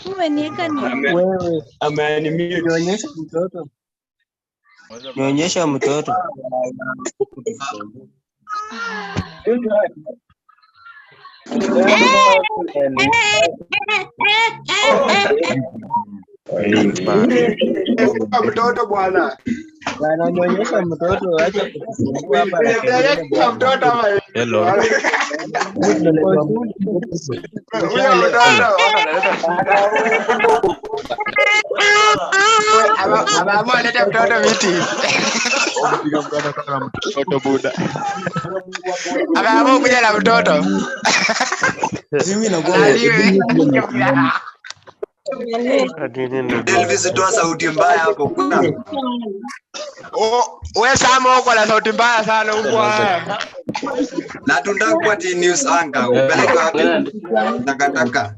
Umeniweka nini? Wewe ameniambia nionyeshe mtoto. Nionyeshe mtoto. Mtoto bwana. Bwana nionyeshe mtoto acha kusumbua hapa na mtoto ama hello. Ama leta mtoto miti. Mtoto buda. Ama kuja na mtoto. mimi nakuwa Elvis toa sauti mbaya hapo kuna. Wewe Samo uko na sauti mbaya sana huko. Na tunataka kwa news anga upeleke wapi? Takataka.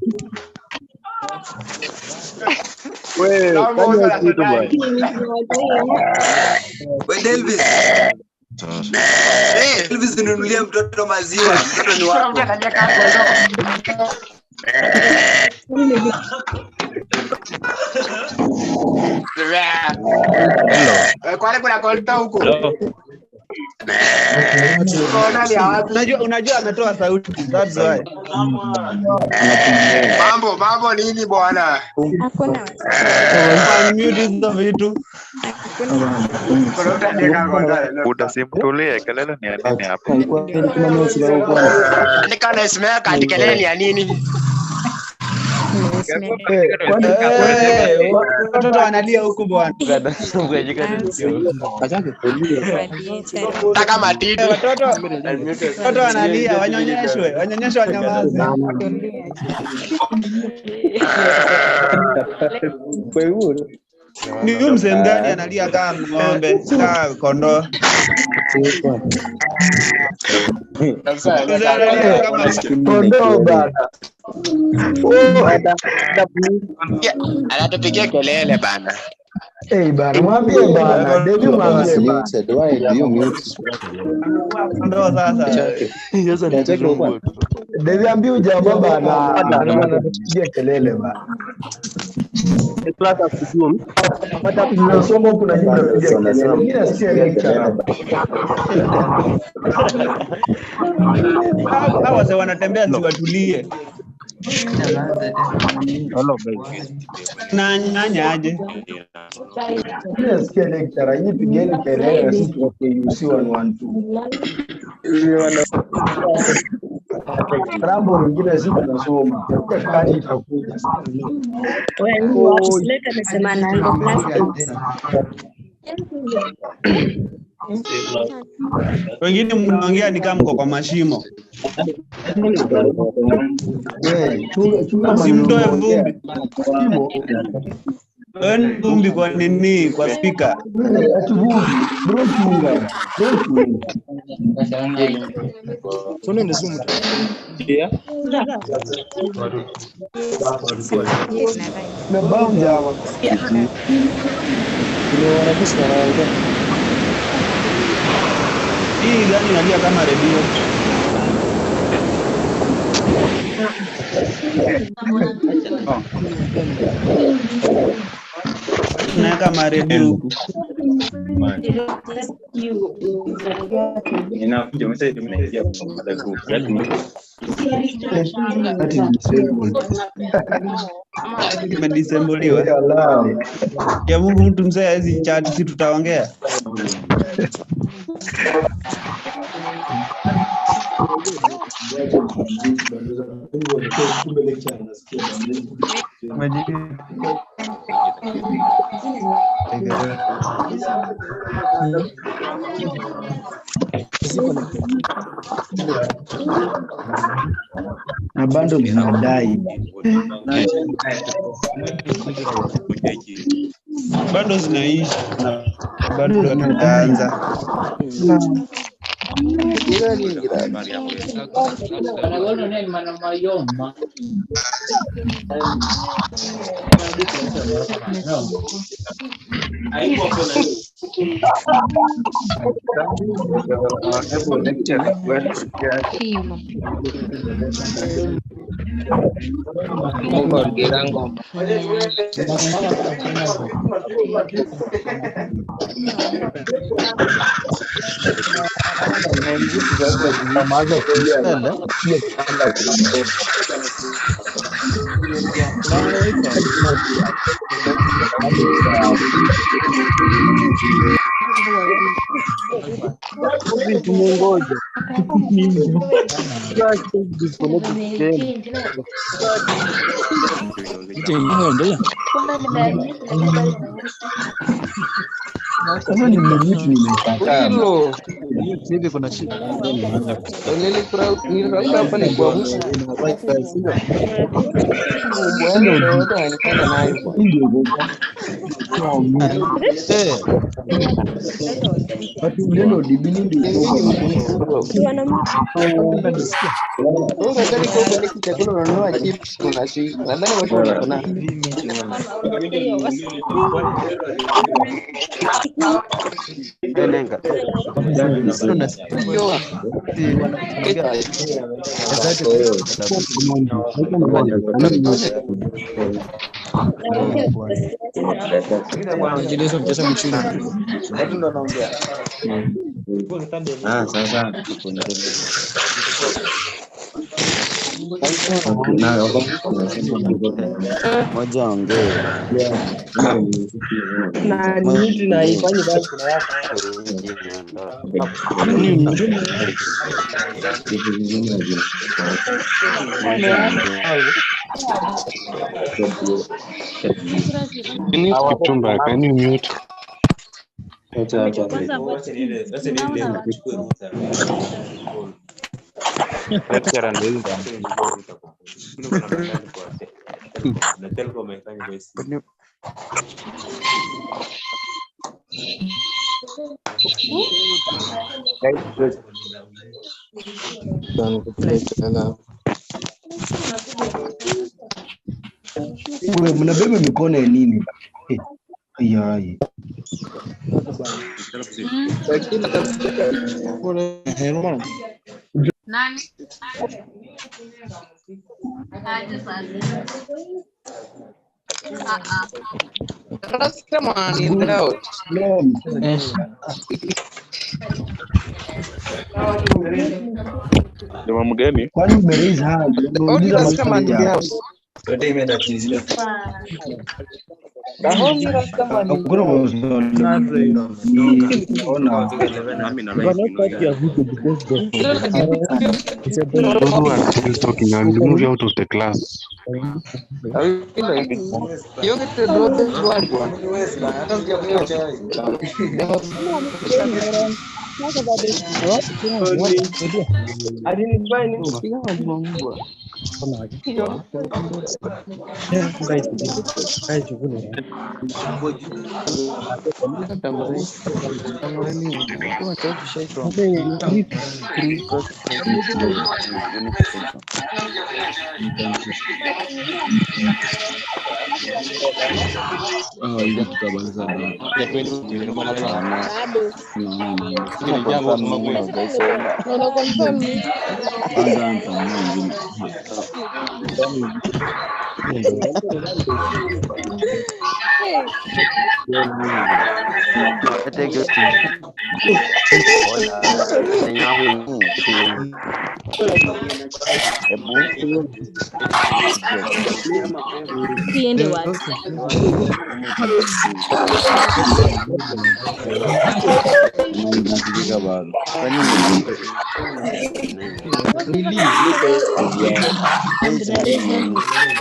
Wewe fanya kitu bwana. Wewe Elvis. Elvis nunulia mtoto maziwa. Mtoto ni wako. Hello. Kwani kuna kolta huko? Unajua ametoa sauti. That's why. Mambo nini bwana? Hakuna. Mute hizo vitu. Utasimtulie kelele ni nini hapa? Nikana ismea katika kelele ni ya nini? Watoto wanalia huko bwana. Taka matiti. Watoto wanalia, wanyonyeshwe wanyamaze. Ni mzee mgani analia kama ng'ombe, kama kondoo? Kondoo bana. Anatupigia kelele bana. Bana, mwambie bana, Devi mwambie bana. Why do you mute? Ndio sasa. Sasa ni huko. Devi ambiu jamaa bana, anatupigia kelele bana. Klasa kusumu. Hata tunasoma kuna nyingi tunapigia kelele. Mimi nasikia lecture. Hao wazee wanatembea ziwatulie. Hello baby. Nanyaje? Nasikia lecture, hii pigeni kelele sisi kwa KUC112. Rambo mwingine sisi tunasoma. Kani itakuja. Wewe usilete nasema nando plastic. Wengine mnaongea ni kama mko kwa mashimo. Simtoe vumbi. Vumbi kwa nini? Kwa speaker. Bro chunga. Kuna ni zoom. Yeah. Na bound hawa. Hii gani inalia kama redio? Na kama redio huku. Inakuja message mnaingia kwa group. Imedisemboliwa. Ya Mungu mtu mzee hizi chat si tutaongea. Na bando linadai. Bado zinaishi na bado tunaanza. Tumengoja. Sasa ni mtu nimekataa. Hivi kuna shida. Nilirauka pale kwa mwisho. Bwana ndio anifanya nayo. Watu ndio dibini ndio. Unadhani kwa kwenye chakula unanunua chips unashika. Nadhani watu wanakona. Lenga. Sasa moja ongee na nini na ifanye kazi kuna yako. Kitumba, can you mute? Wewe mnabeba mikono ya nini? Ayai. Nani? Aje sasa. Come on, in out. Jamaa mgeni? Kwani umeraise hand? Unauliza Come on, in the house. Yote imeenda chini. Talking and move out of the class. You get to draw this Kiende wapi?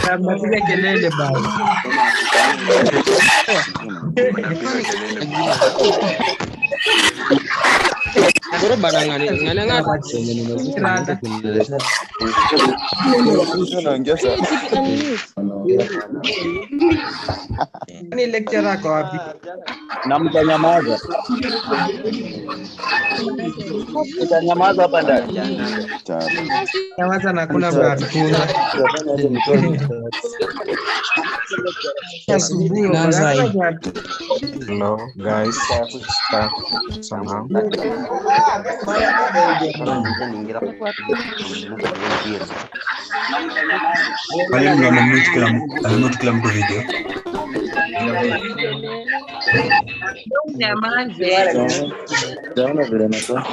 Napiga kelele basi. Bora bana ngani Ni lecture yako wapi? na mtanyamaza. Utanyamaza hapa ndani. Nyamaza na kuna mnatufunza. Asubuhi Hello guys. Somehow. Wale ndio wamemute kila mtu video. Jaona vile natoa.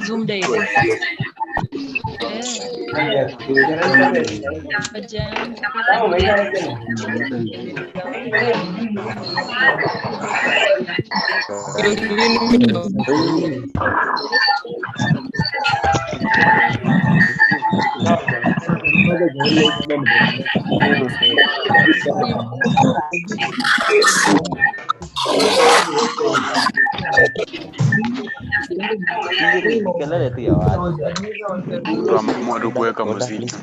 Zoom day. Kelele tu ya watu. Mtu kuweka muziki.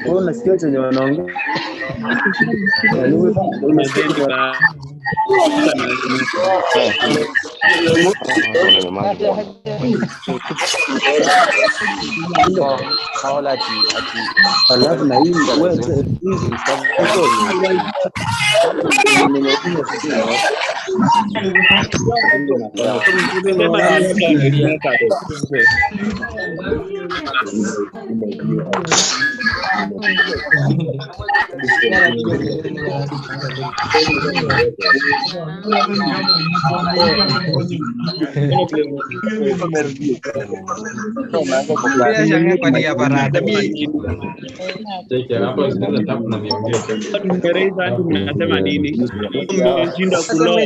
Wewe unasikia chenye wanaongea? Unasikia alafu na hii Mnasema nini? Mmeshinda kuloa.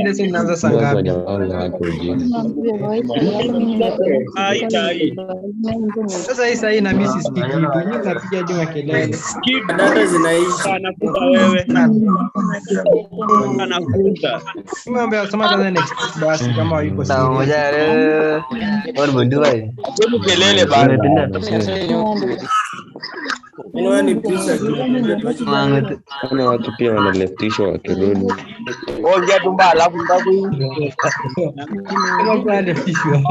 Sasa hii na mimi sisikii kitu. Mimi napiga juu makelele. Data zinaisha. Anakuta wewe. Anakuta. Mambo ya sema kwanza next basi kama yuko sawa. moja leo. Bora bundua hii. Kelele bana. Kuna watu pia wanaleftishwa wakirudi. Ongea tu mbaya alafu ndaku. Kama kwa leftishwa.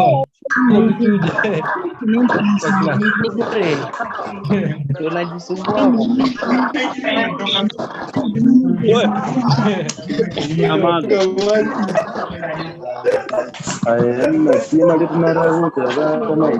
Tunajisumbua. Ayana sina kitu na raha kama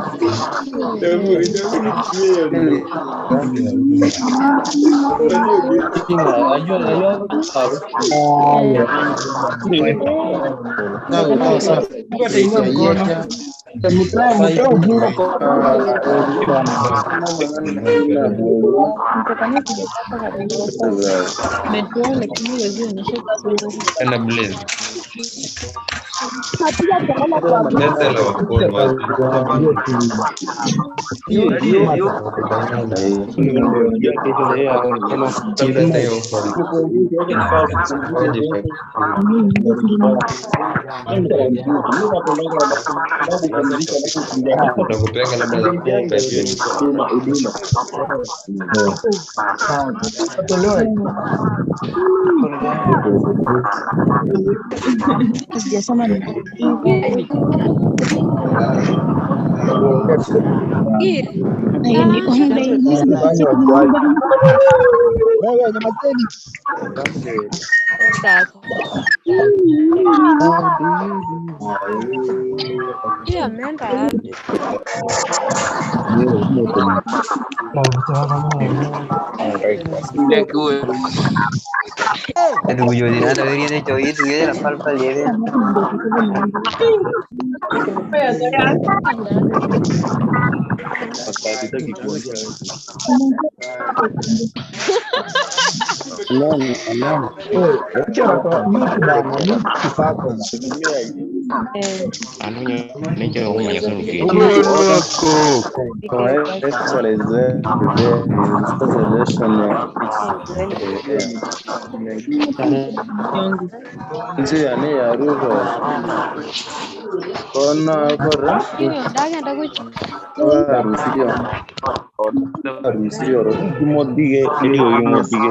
Aduh, jadi ada ini coy itu ya hafal ya. Nchi ya Ruho Kona kora. Rusio. Kimodige. Ndio kimodige.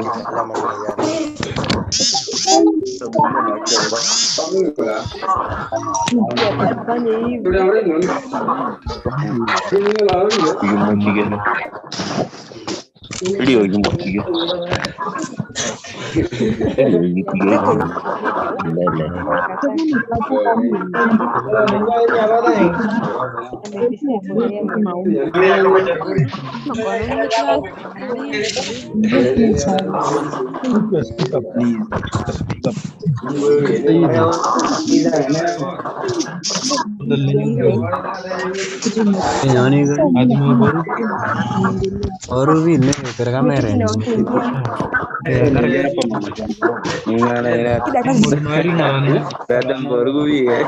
Kimodige. Ndio kimodige. Speak up, please. Speak up. Kadang baru ya.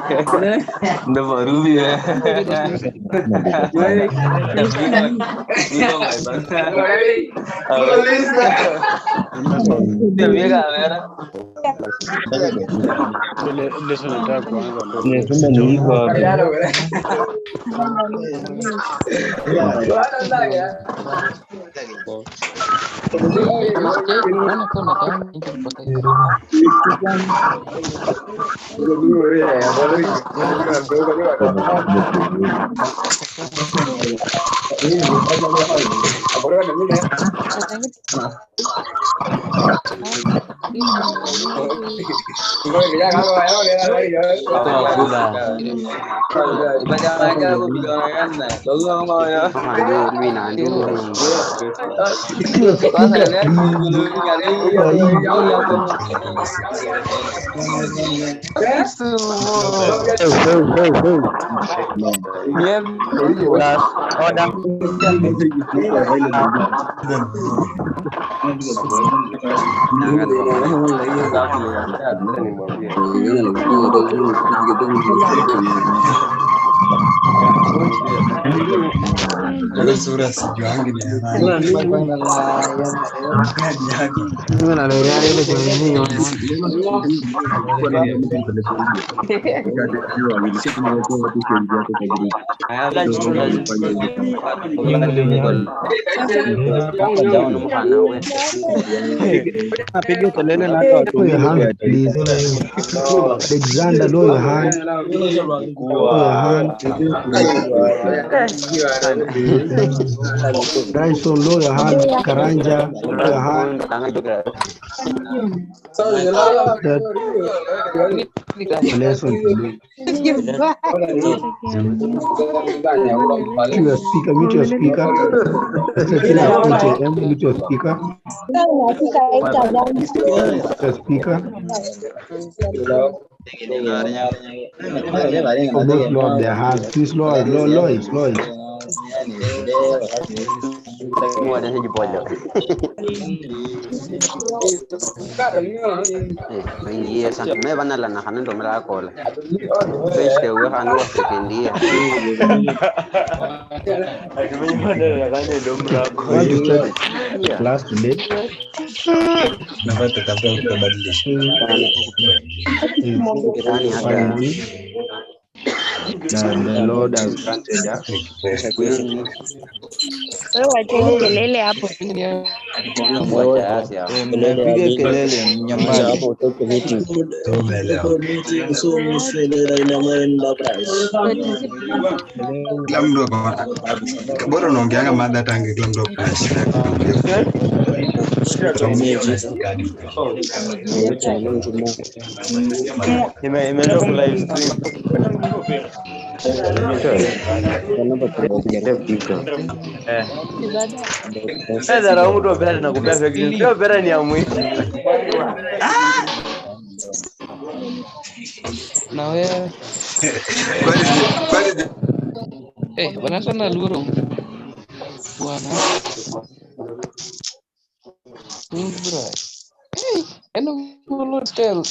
Nda baru ya. Piga kelele na hata watu wengine pia. Please. Alexander, lower your hand. Lower your hand. Bryson, lower your hand. Karanja, lower your hand. Lesson. Mute your speaker. Mute your speaker. Your speaker. Almost lower their hands. Please lower it. Ingia sana me bana la na hanen do mera kola peste we hanu wa sekendia Class today. Nafata tafuta kubadilisha The Lord has granted us. Kelele hapo. Mnapiga kelele nyamaza hapo utoke meeting. Kila mtu bora unaongeanga mada tangi kila mtu kuna shida Imeenda kwa live stream. Sasa na mtu opera na kupea fake news. Sio opera ni ya mwisho. Na wewe bwana sana lugoro. Bwana. Bro. Eno hotel.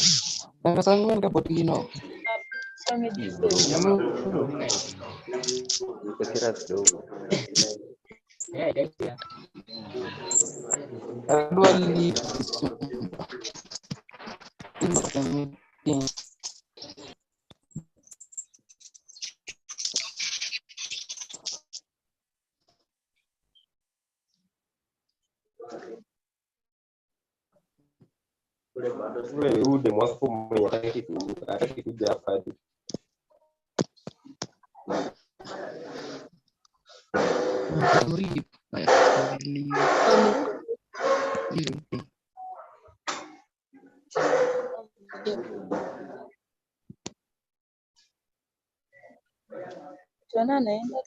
Nakasangwa kapotino. Ule ude mwako mwenye hataki kuja hapa hadi. Tuona anaenda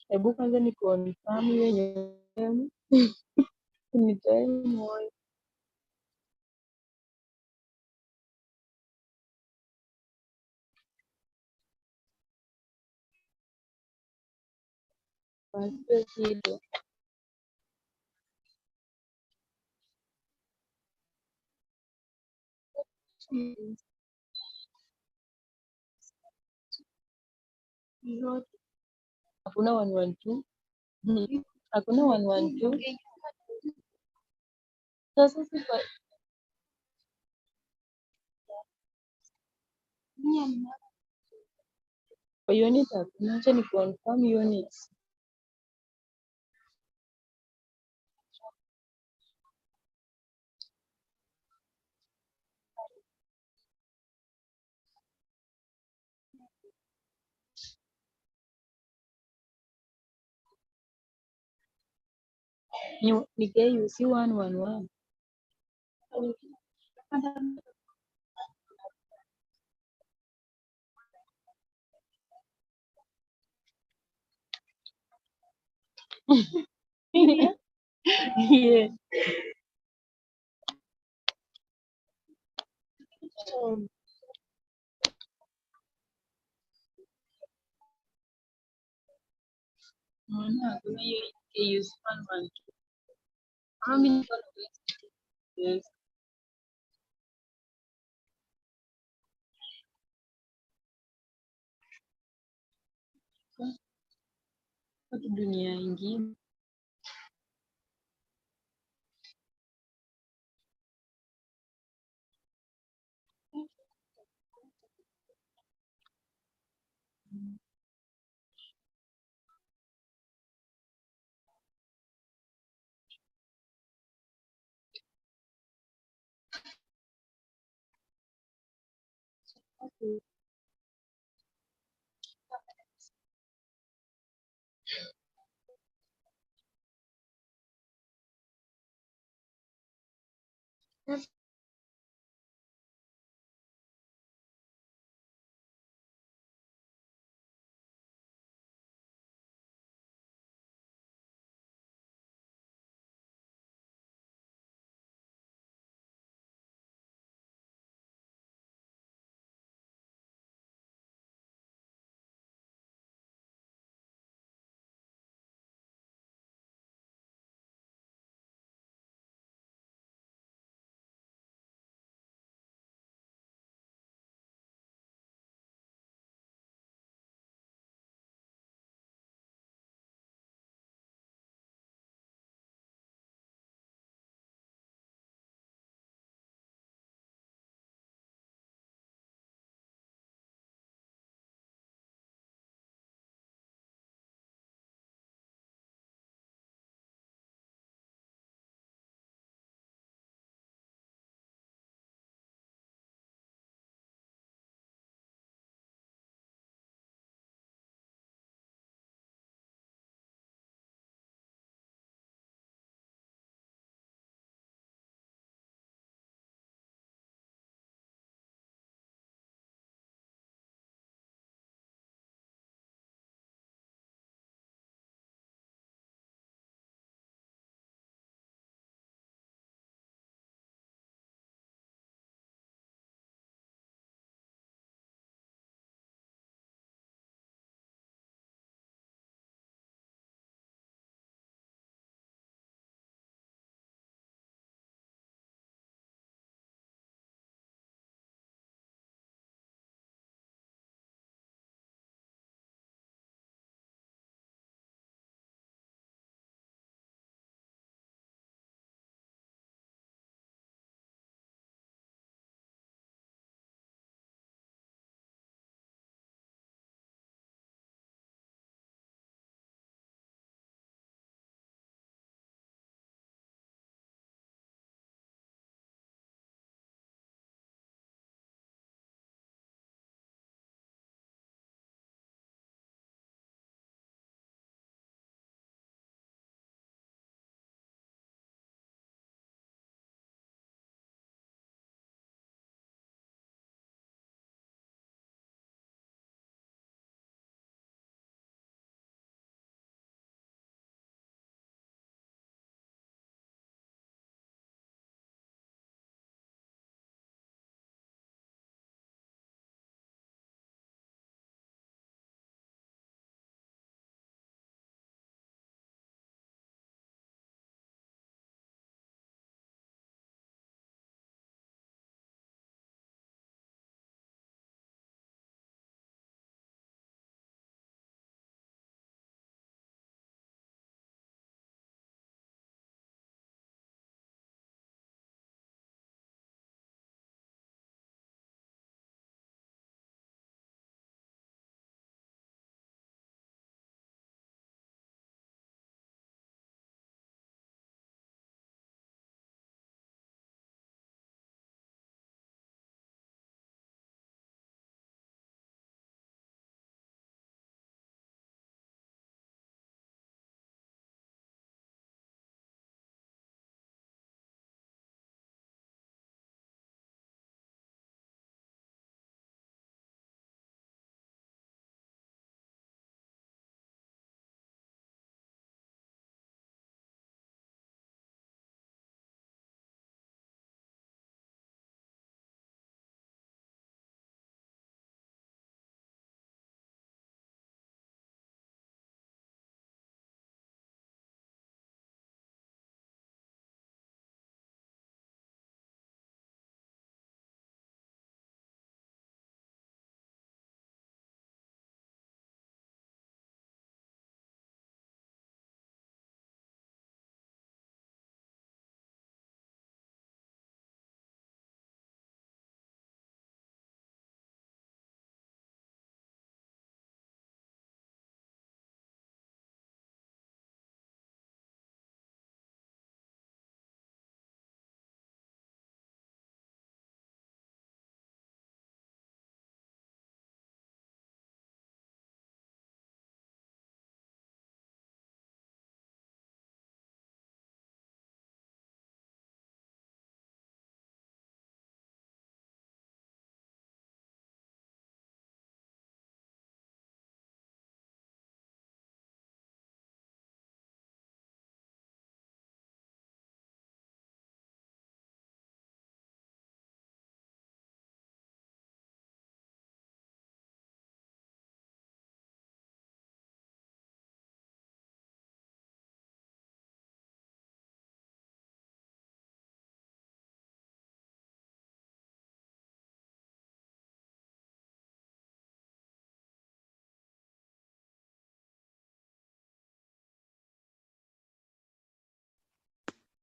hebu kwanza ni confirm hiyo yenyewe nitoe moyo. Basi kitu hakuna 112 hakuna 112 sasa sifa kwa unit hakuna, acha ni confirm unit. Ni KUC111. Yeah. Naona hakuna hiyo KUC112. Yes. Watu dunia ingine.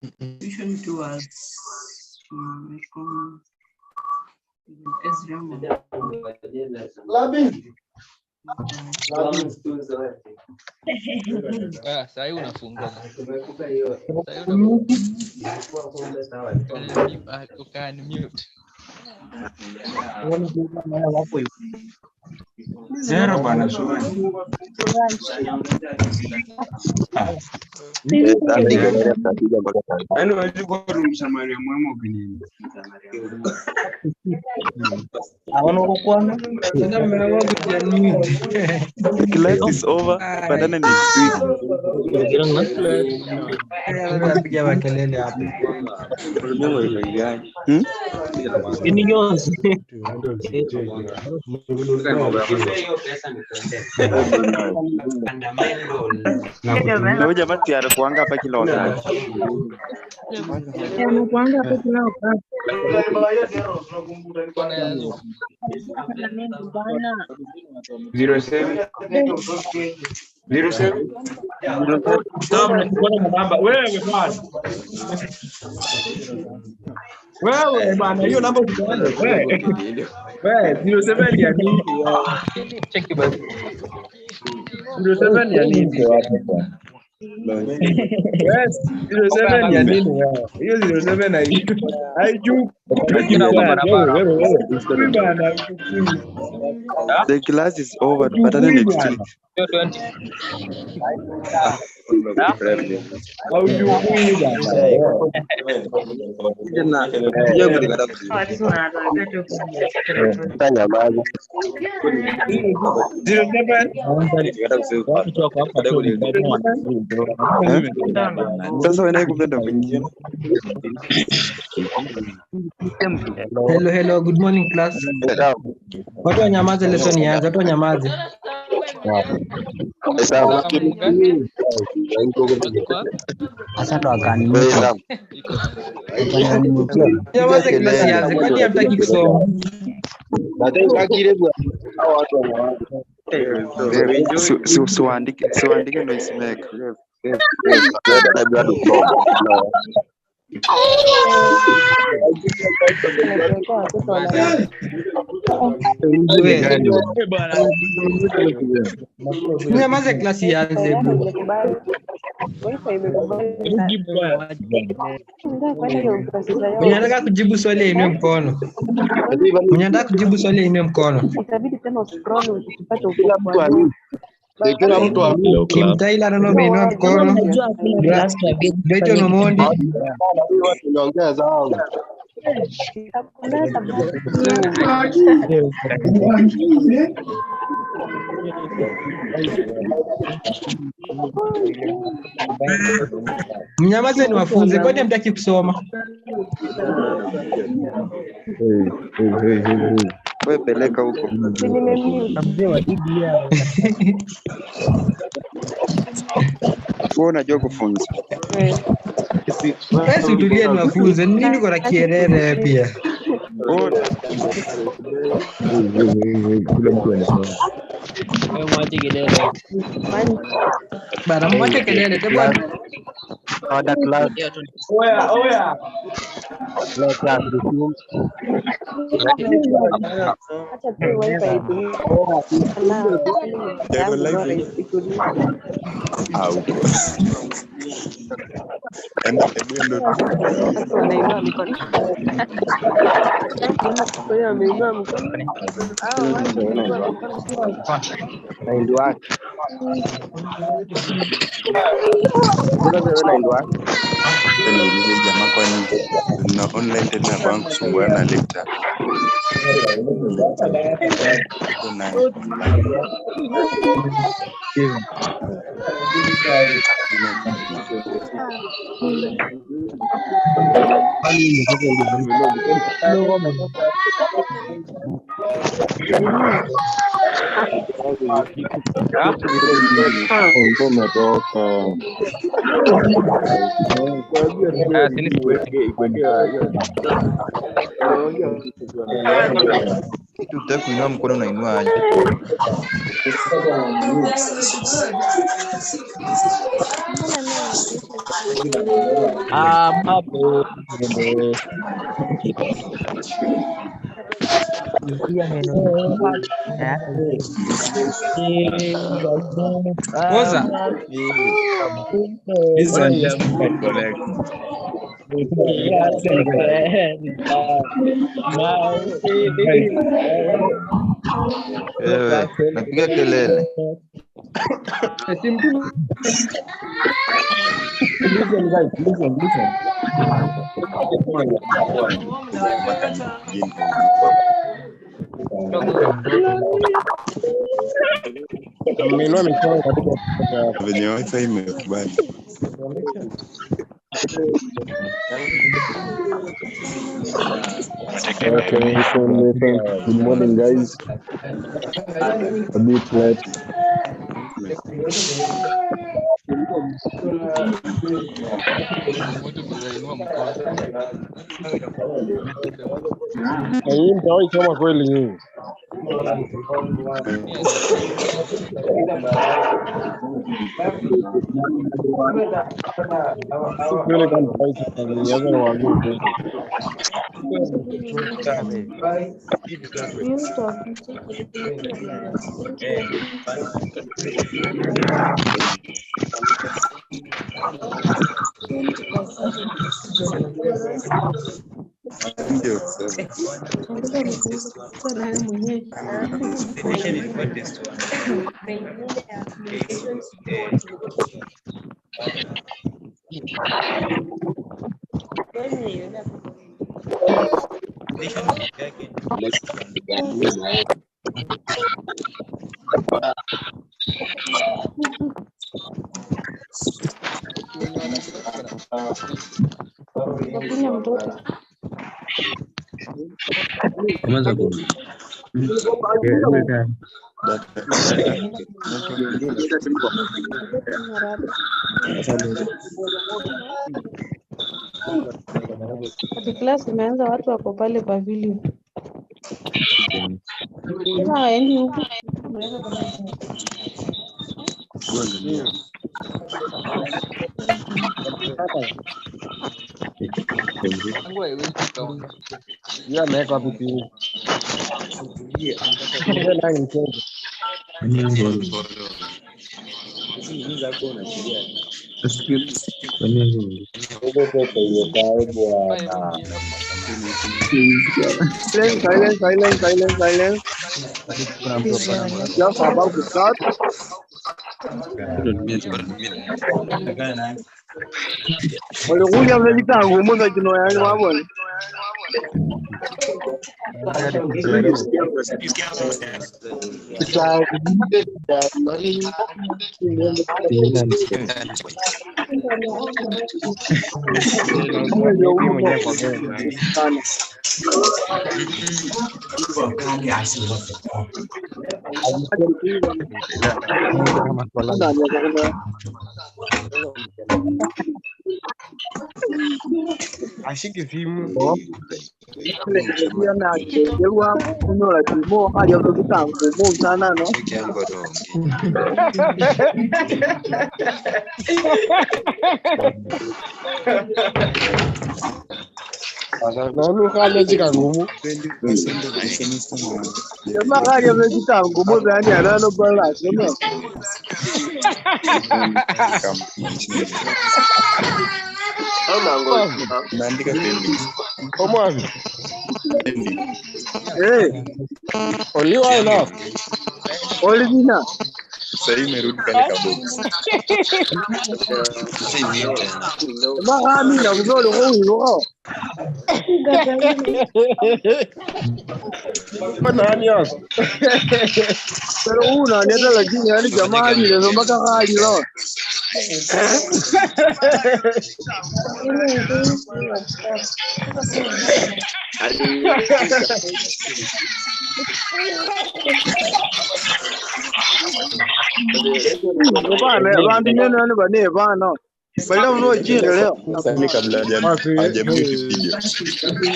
Usually to us Sasa unafungua. Ukani mute. Zero bana shwani. Yaani unajua kwa msamaria mwema ukini. The class is over. Badana next week. Piga makelele hapo. Na jamaa tiara kuanga hapa kila wakati. Anakuanga hapo kila wakati. 07 07 Wewe bana, hiyo namba usione. Wewe 07 ya nini? Cheki basi. 07 ya nini? Yes, 07 ya nini wewe? Hiyo 07 na hiyo. Haiju. The class is over. Badana next week. Sasa wewe kupenda mwingine. Hello, good morning class. Watu wanyamaze, lesson ianze. Watu wanyamaze. Sasa ndo akani. Nyamaze class ianze. Kwani hamtaki kusoma? Siwaandike noise maker. Nyamaze class ianze. Mwenye anataka kujibu swali inue mkono. Mwenye anataka kujibu swali inue mkono. Itabidi tena uscroll ukipata ukubwa. Kila mtu amilo Kim Tyler ndio ameinua mkono. Beto Nomondi. tunaongea zao. Mnyamaze ni wafunze, kwani hamtaki kusoma? Wewe peleka huko. Wewe unajua kufunza. Wewe utulie ni wafunze. Nini uko na kierere pia? Mwache kelele. Bara mwache kelele kwa Order class. Oya. Acha tu wifi itumie. Wanainua mikono. Kwa ameinua mkono. Ndio wake. Ndio wake. Niulize jamaa kwani na online tena bank kusumbua na lecture. Tutaki kuinua mkono unainua aje? Hapo Oza. Wewe napiga kelele. Listen. Ameinua mikono katika Venye wifi imekubali. Okay, listen. Good morning, guys. A bit late. hii mtawahi soma kweli nyinyi? Kweli kama mtawahi soma nyinyi, hapo nawaambia kweli. Umeanza kuona. Hadi class imeanza, watu wako pale pavilion. Kama waendi huku. Ya ameweka wapi chini? Ndio nani mchezo? Silence. Just about to start. Walikuja mnajitangu mmoja kino yani wabona. Ashiki simu. Ndio na jewa kunyola timo hali ya kutangu mo sana no. Sasa nani kale jika ngumu? Jamaa hali ya kutangu mo yani anano bala sema. Naandika pending. Omwazi. Oliwa ina. Olivina. Sasa imerudi kale kabox. Mahami na mzolo huyo. Nani hapo? Pero una neta lakini yani jamaa ile ndo mpaka hali leo. Bana, bandi nene bane bana. Bala mno chile leo. Sasa kabla hajamute video.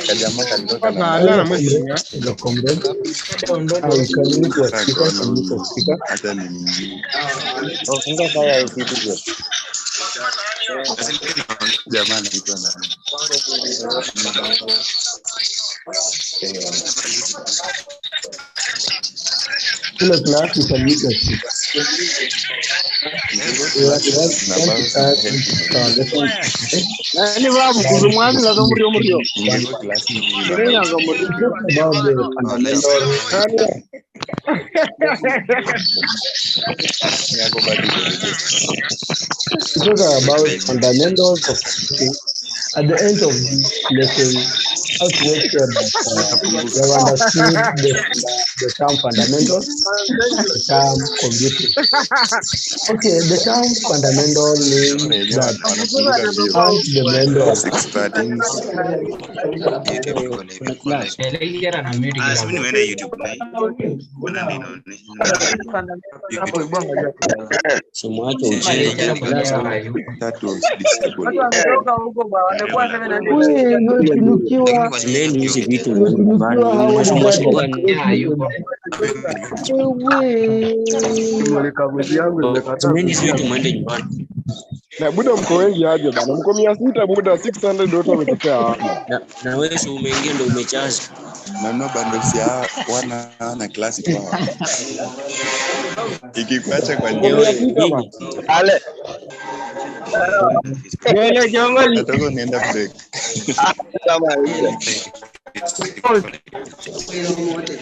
Kajamaa kalitoka na Sasa na mwezi ya. hata ni Funga fire ICT. jamaa anaitwa nani? Kila class itamika. Nani babu kuzumwani la mrio mrio. Ingekuwa class hii Kirenya ngamoto. yako bado Talk about fundamentals of teaching. At the end of the lesson, how to make sure that you have understood the term fundamentals, the term computing. Okay, the term fundamental means that how the members na buda mko wengi aje bana, mko 600 buda 600 wote wametokea hapa. Na wewe si umeingia ndio umechaza. na no bundles ya wana class kwa ikikuacha kwa nini Ale. Yele jongoli. nataka nienda break Kama hiyo.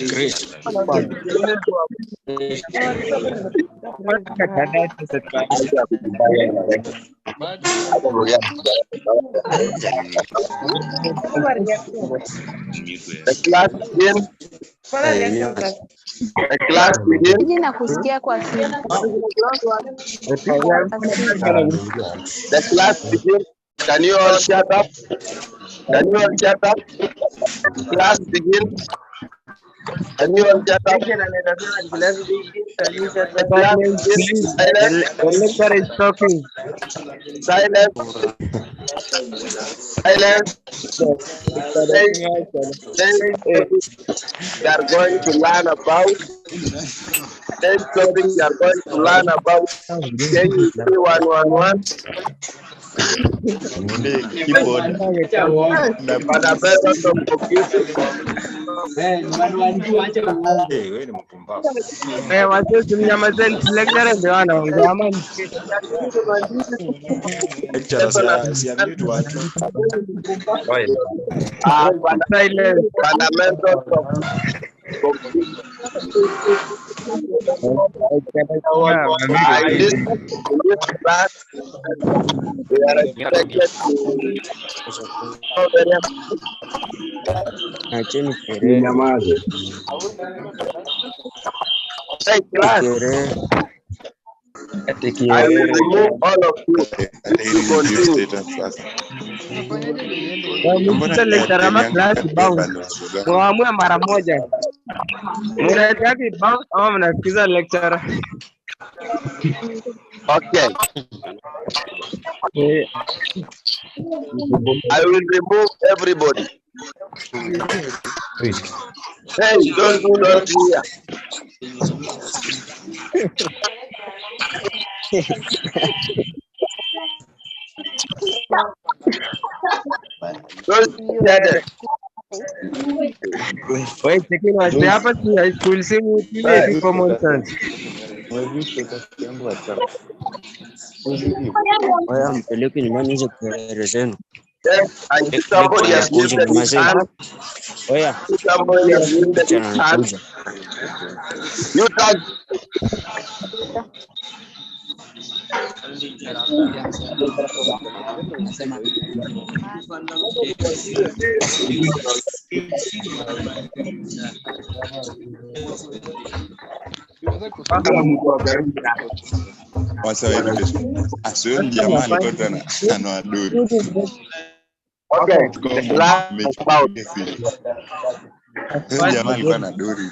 Chris. The class begin. The class begin. Jina kusikia kwa simu. The class begin. Can you all shut up? Can you all shut up? Class begin. Can you all shut up? The lecturer is talking. Silence. Silence. They are going to learn about. Next topic they are going to learn about. KUC 111. keyboard Fundamentals of computing. wewe ni mpumbavu Watu mnyamazeni lecturer ndio anaongea ama lecturer si mute watu Silence. Fundamentals of computing. In this class, we are expected Acheni kelele. Hey class, I will remove all of you. Mwisho lecturer ama class bounce. Muamue mara moja. Mnataka bounce au mnasikiza lecturer? Okay. I will remove everybody. Hey, don't do that here. Don't do that. Wait, chekini wasi hapa si high school simu ile ni common sense. Oya mpeleke nyumbani hizo kelele zenu. Yes, I see somebody has lifted his hand. Oya. Somebody has lifted his hand. You touch. wasa wewe asio jamaa alikuwa anawaduri Okay, jamaa alikuwa anaduri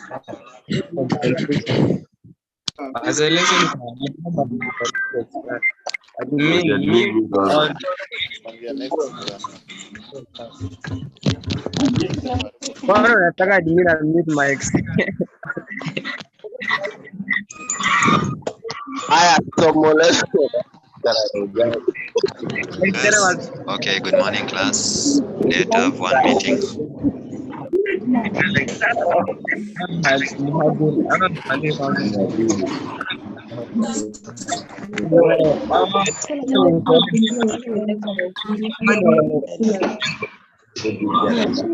Bora nataka admin meet Mike. Haya, somo letu. Okay, good morning, class. Let's have one meeting.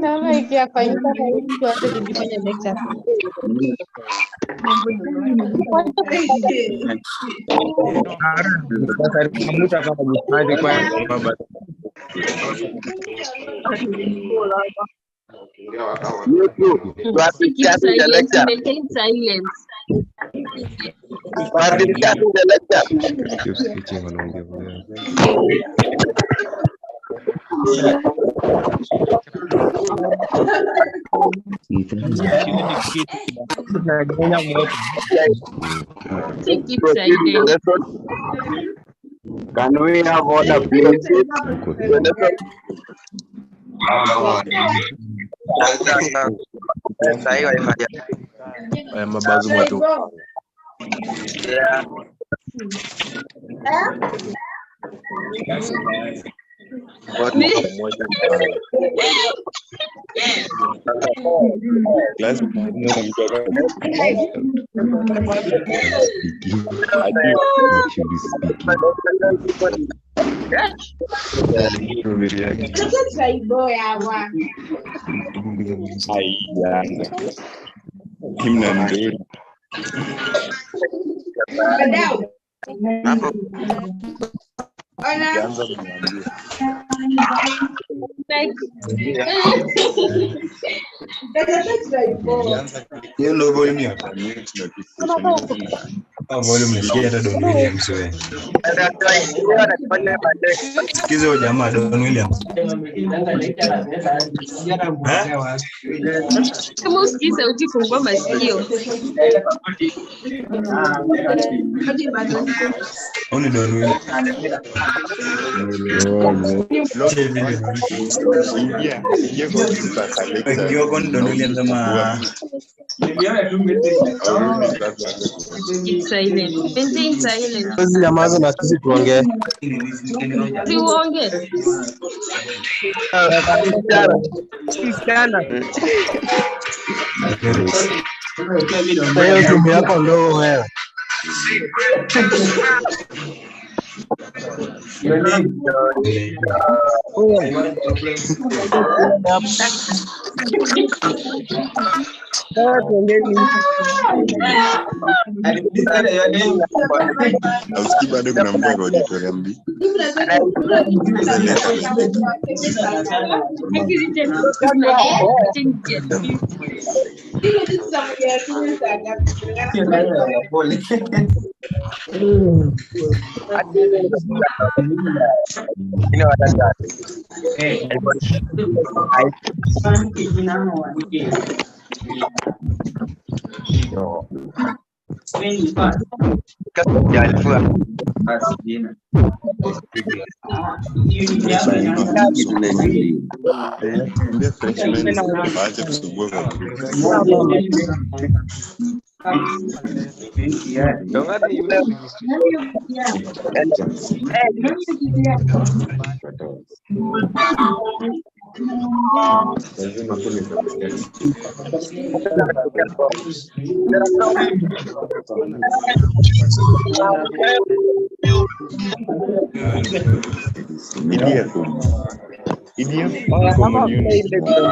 Naona ikiyafanyika karibu tuanze kujifanya lecture. You too. You are discussing the lecture. Maintain silence. You are discussing the lecture. Keep speaking wanaongea. Keep silent. Can we have order, please? Mabazu mwetu. Volume nisikia Don Williams wewe. Sikiza jamaa Don Williams. Kama usikii sauti fungua masikio. Oni Don Williams. Ndio kon Don Williams ama Keep silent. Maintain silence. Sisi nyamaza na sisi tuongee. Tuongee. Msichana. Hiyo simu yako ndogo wewe. Auski bado kuna mtu kwa auditorium B.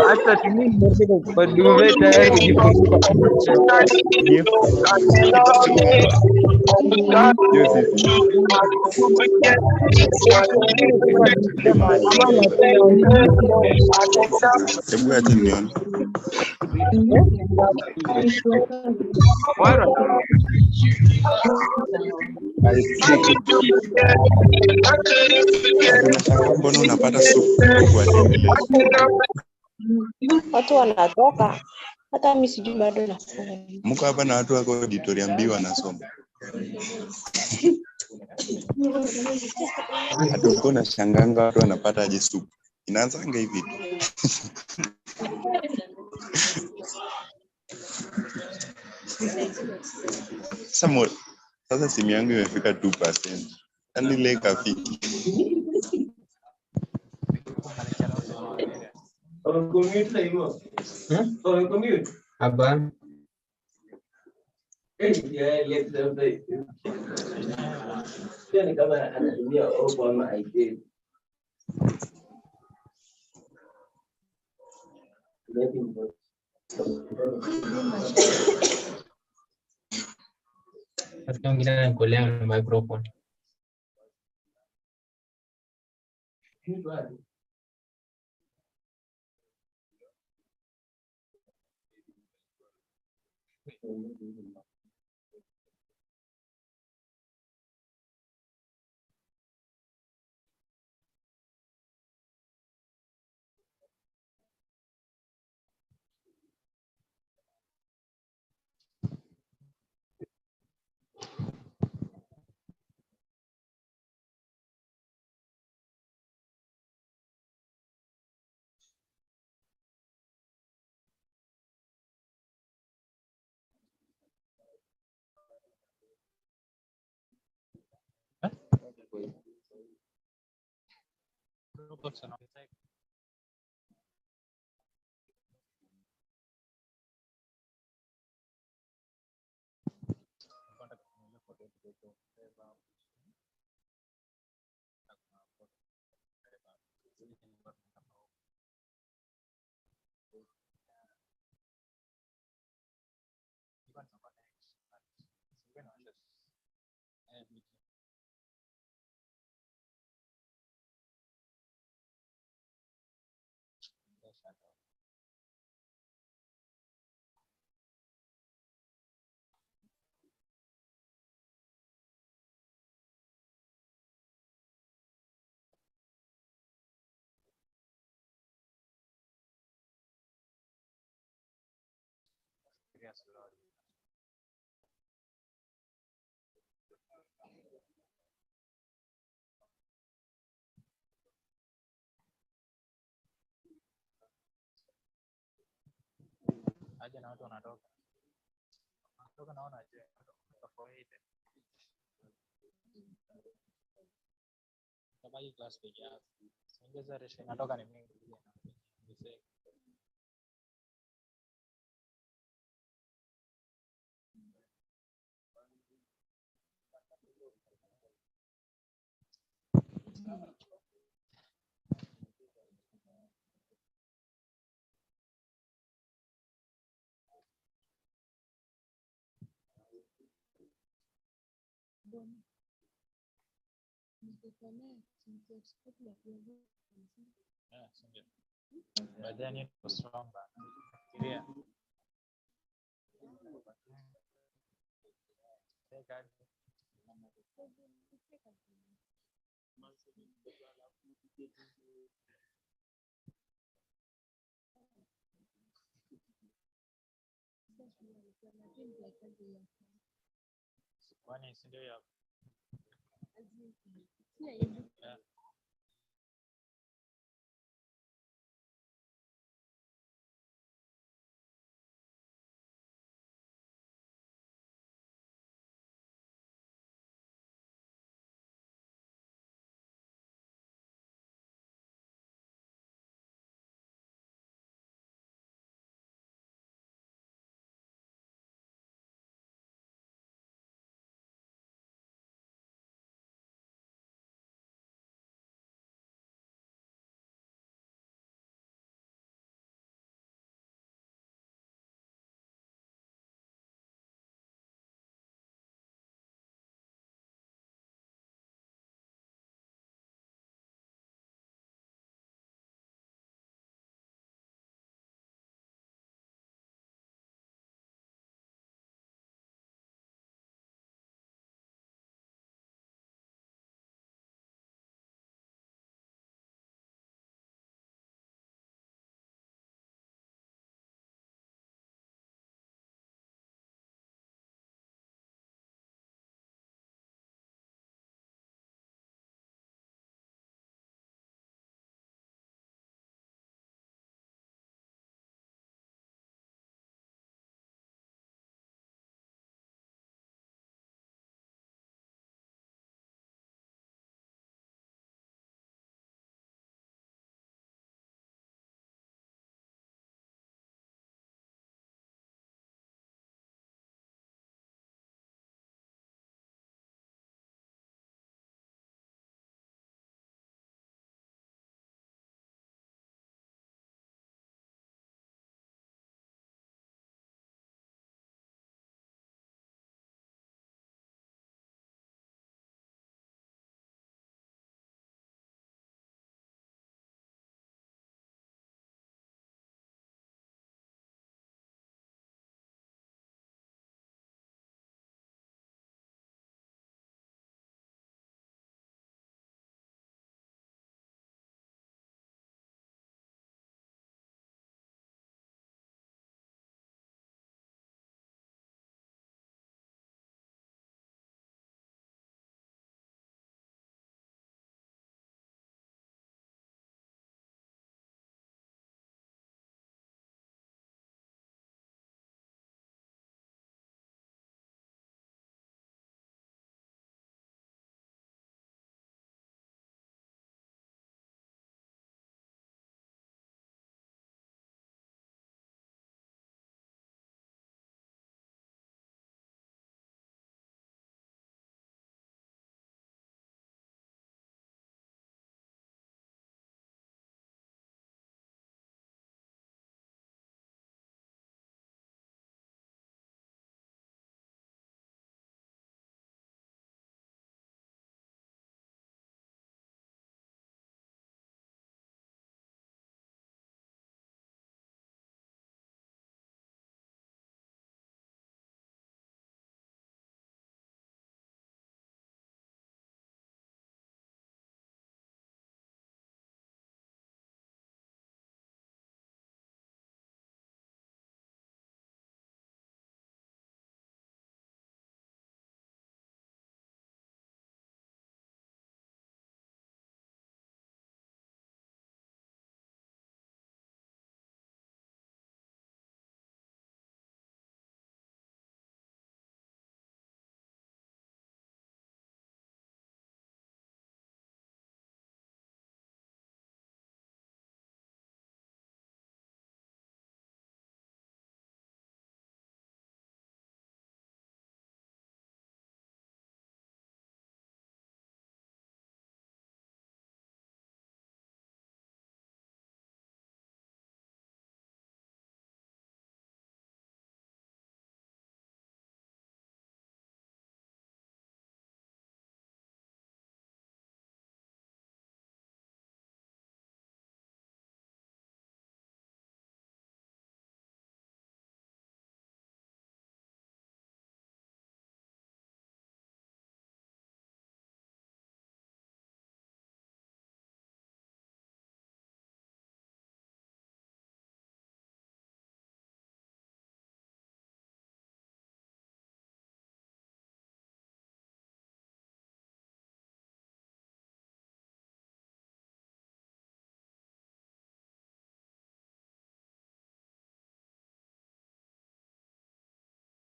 Hata tumi mbona kwa duve tayari kujifunza. Hebu acha nione. Mbona unapata supu kwa tembele? Watu wanatoka hata mimi sijui bado nafanya. Mko hapa na watu wako auditorium B wanasoma. Hata uko na shanganga watu wanapata aje supu. Inaanzanga hivi tu. Sasa simu yangu imefika 2%. Yaani ile kafiki. Hapana. Kama anatumia Oppo ama iPad. Hata mwingine anakolea na microphone. Aje na watu wanatoka. Wanatoka naona aje. Tofauti. Tabaki class page yako. Ongeza ratio inatoka ni mingi pia. But then it was stronger. Yeah. Kwani si ndio ya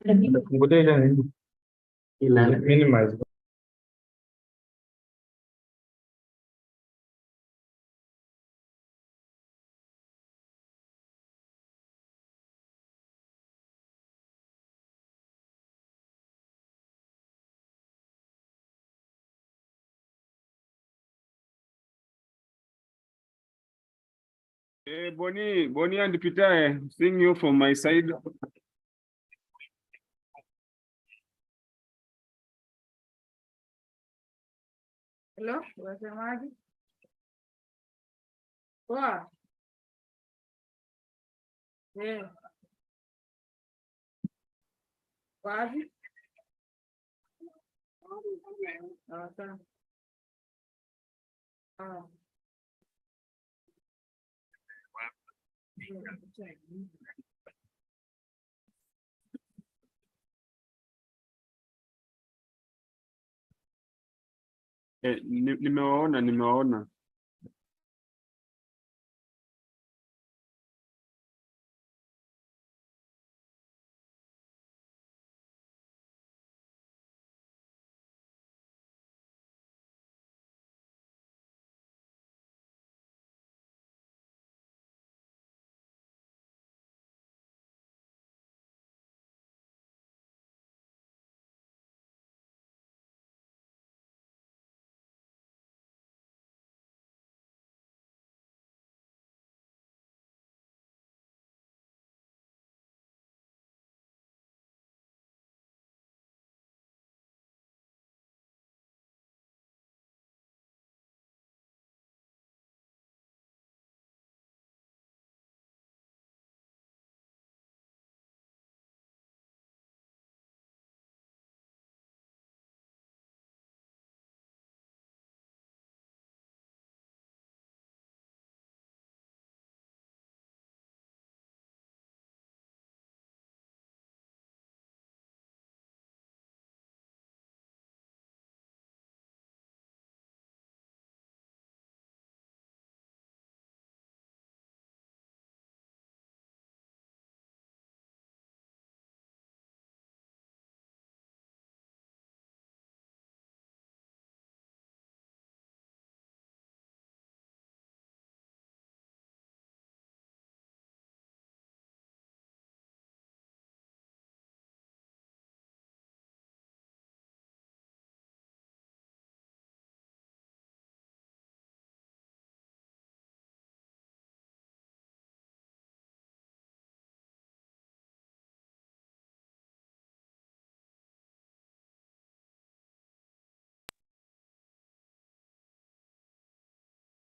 Minimize. Bonnie and Peter, seeing you from my side. Hello, wasemaji? Poa. Wapi? Sawa. Nimewaona.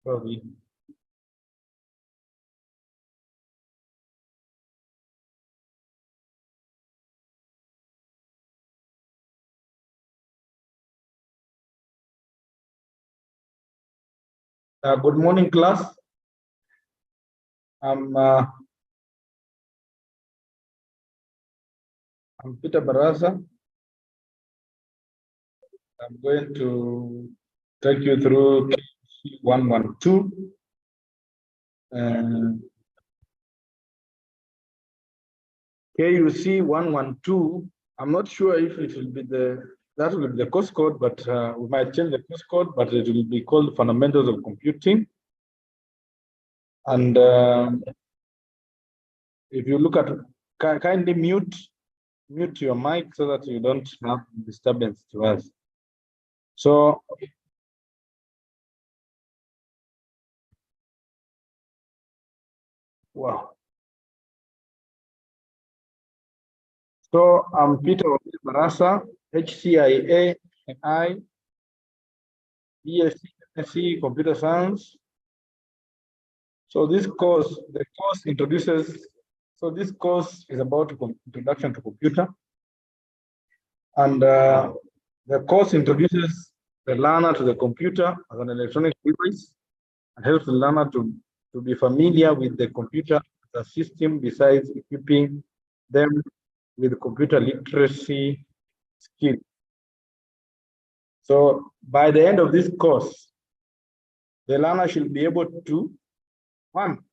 Probably. Good morning, class. I'm Peter Barasa. I'm going to take you through KUC112. KUC112. I'm not sure if it will be that will be the course code, but we might change the course code, but it will be called Fundamentals of Computing. And if you look at, kindly mute your mic so that you don't have disturbance to us. So wow. So I'm Peter Barasa, HCIA, BSc Computer Science. So this course, this course is about introduction to computer. And the course introduces the learner to the computer as an electronic device and helps the learner to be familiar with the computer as a system, besides equipping them with computer literacy skills. So by the end of this course, the learner should be able to, one,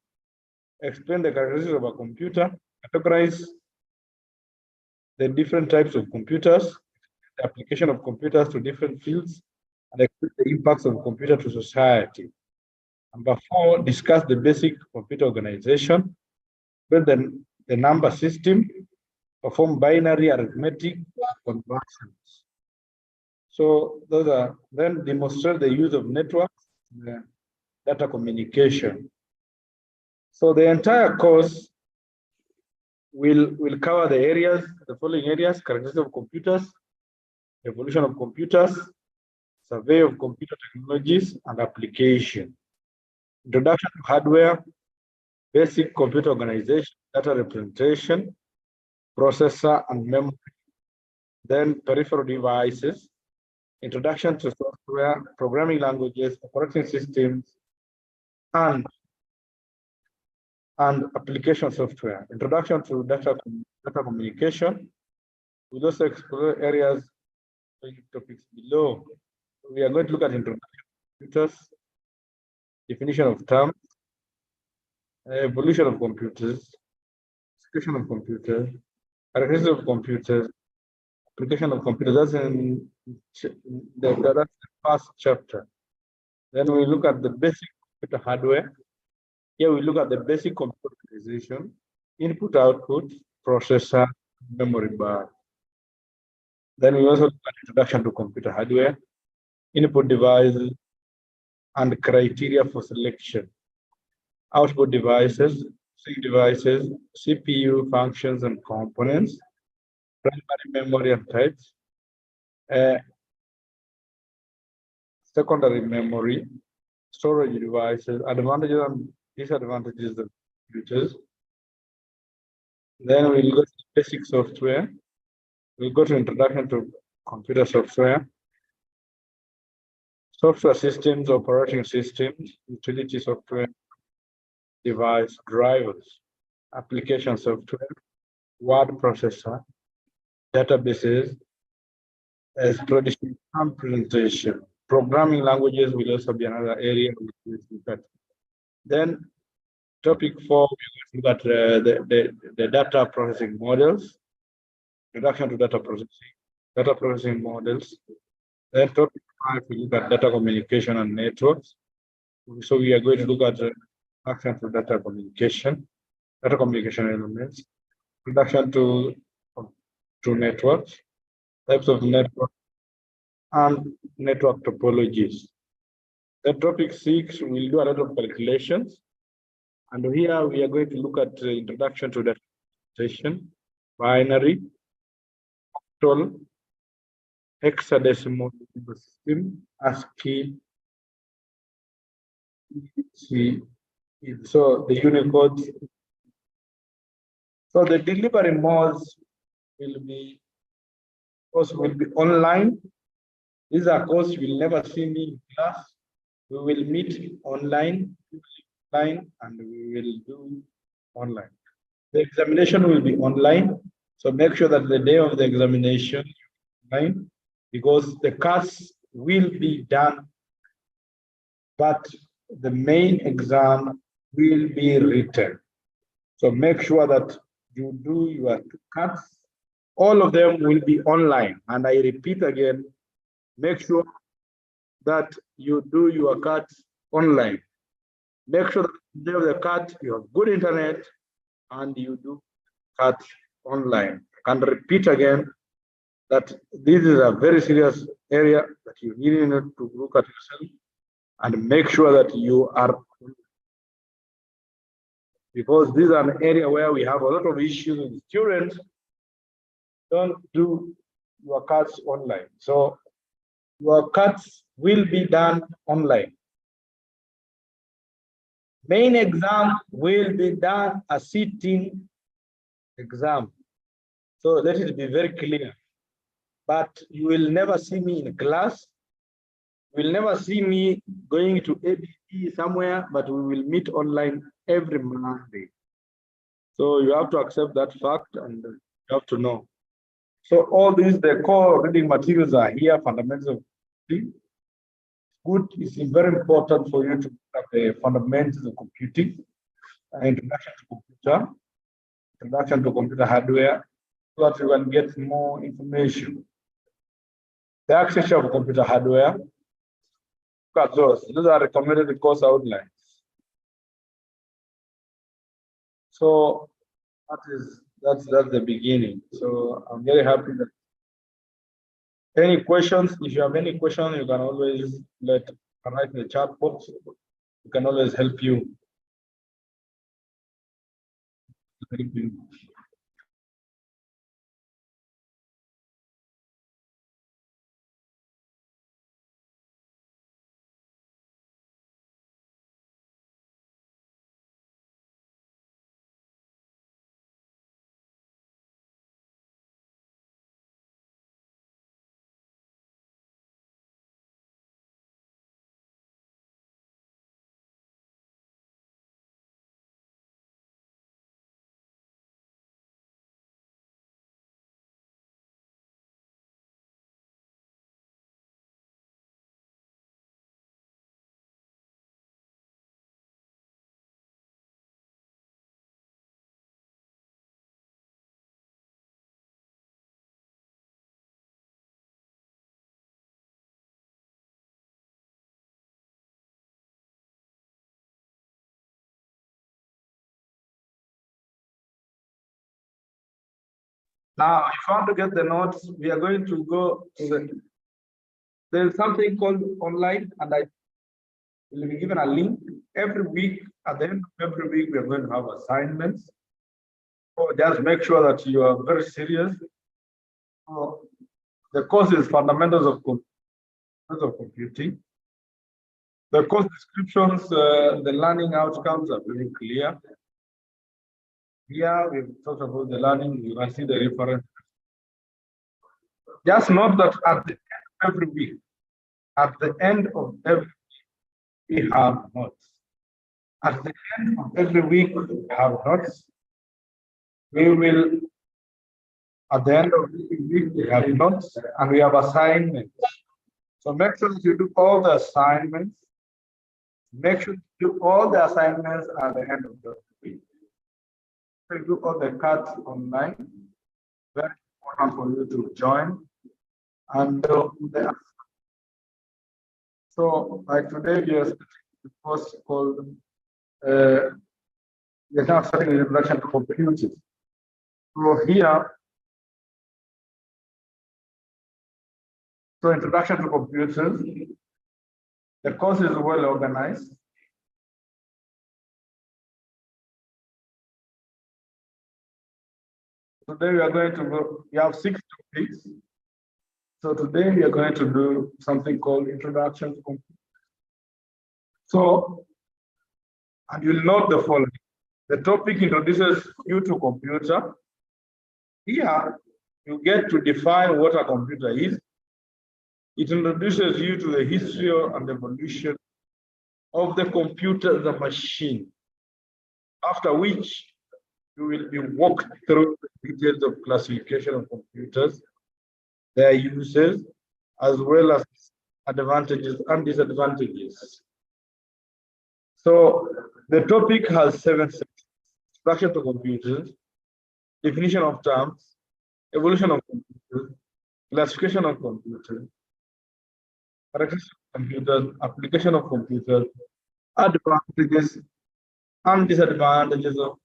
explain the characteristics of a computer, categorize the different types of computers, the application of computers to different fields, and explain the impacts of computer to society. Number 4, discuss the basic computer organization, build the number system, perform binary arithmetic conversions. So those are, then demonstrate the use of networks, data communication. So the entire course will cover the following areas: characteristics of computers, evolution of computers, survey of computer technologies and application, introduction to hardware, basic computer organization, data representation, processor and memory, then peripheral devices, introduction to software, programming languages, operating systems, and application software, introduction to data communication. We also explore areas, topics below. We are going to look at introduction to computers, definition of terms, evolution of computers, description of computers, characteristics of computers, application of computers. That's in that's the first chapter. Then we look at the basic computer hardware. Here we look at the basic computer organization, input, output, processor, memory bar. Then we also look at introduction to computer hardware, input devices, and criteria for selection, output devices, sync devices, CPU functions and components, primary memory and types, secondary memory, storage devices, advantages and disadvantages of computers. Then we'll go to basic software. We'll go to introduction to computer software, software systems, operating systems, utility software, device drivers, application software, word processor, databases, spreadsheet and presentation. Programming languages will also be another area we will look at. Then topic 4, we will look at the data processing models, introduction to data processing models. Then topic 5, we look at data communication and networks. So we are going to look at introduction to data communication elements, introduction to networks, types of network, and network topologies. Then topic 6, we'll do a lot of calculations. And here we are going to look at the introduction to data representation, binary, octal, hexadecimal system, ASCII, so the Unicode. So the delivery modes will be online. These are courses you will never see me in class. We will meet online, and we will do online. The examination will be online. So make sure that the day of the examination is online, because the class will be done, but the main exam will be written. So make sure that you do your 2 cuts. All of them will be online. And I repeat again, make sure that you do your cuts online. Make sure that the day of the cut, you have good internet and you do cuts online. And repeat again that this is a very serious area that you really need to look at yourself and make sure that you are, because this is an area where we have a lot of issues with students. Don't do your cuts online. So your cuts will be done online. Main exam will be done a sitting exam. So let it be very clear. But you will never see me in class. You will never see me going to ABC somewhere, but we will meet online every Monday. So you have to accept that fact and you have to know. So all these, the core reading materials are here, fundamentals of computing. Good, it's very important for you to have the fundamentals of computing, introduction to computer hardware, so that you can get more information. The access of computer hardware. Look at those. Those are recommended course outlines. So that's the beginning. So I'm very happy that any questions, if you have any questions, you can always write in the chat box. We can always help you. Now, if you want to get the notes, we are going to go to there's something called online, and I will be given a link every week. At the end of every week, we are going to have assignments. So just make sure that you are very serious. So the course is fundamentals of computing. The course descriptions, the learning outcomes are very clear. Here we've talked about the learning. You can see the reference. Just note that at the end of every week, at the end of every week, we have notes. At the end of every week, we have notes. We will, at the end of the week, we have notes and we have assignments. So make sure that you do all the assignments. Make sure you do all the assignments at the end of the week. You do all the cards online. Very important for you to join. And so, like today, we are starting the course called we are now starting the introduction to computers. So here, so introduction to computers. The course is well organized. Today we are going to go, we have 6 topics. So today we are going to do something called introduction to computers. So, and you'll note the following. The topic introduces you to computer. Here, you get to define what a computer is. It introduces you to the history and evolution of the computer, the machine. After which, you will be walked through the details of classification of computers, their uses, as well as advantages and disadvantages. So the topic has 7 sections: structure to computers, definition of terms, evolution of computers, classification of computers, characteristics of computers, application of computers, advantages and disadvantages of.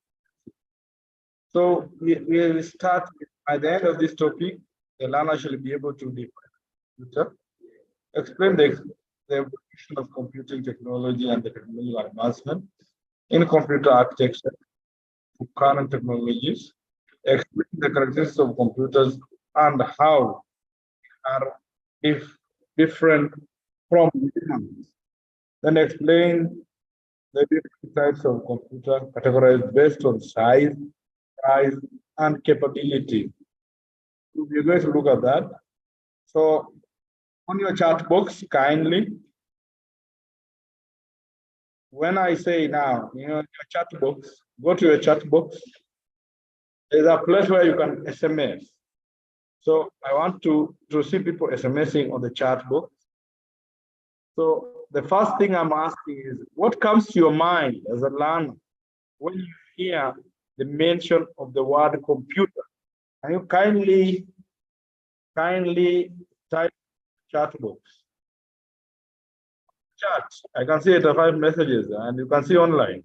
So we will start with, by the end of this topic, the learner shall be able to define computer, explain the evolution of computing technology and the technological advancement in computer architecture, current technologies, explain the characteristics of computers and how they are different from humans. Then explain the different types of computer categorized based on size, price, and capability. We're going to look at that. So on your chat box, kindly, when I say now, your chat box, go to your chat box. There's a place where you can SMS. So I want to see people SMSing on the chat box. So the first thing I'm asking is, what comes to your mind as a learner when you hear the mention of the word computer? Can you kindly type chat box? Chat. I can see 85 messages and you can see online.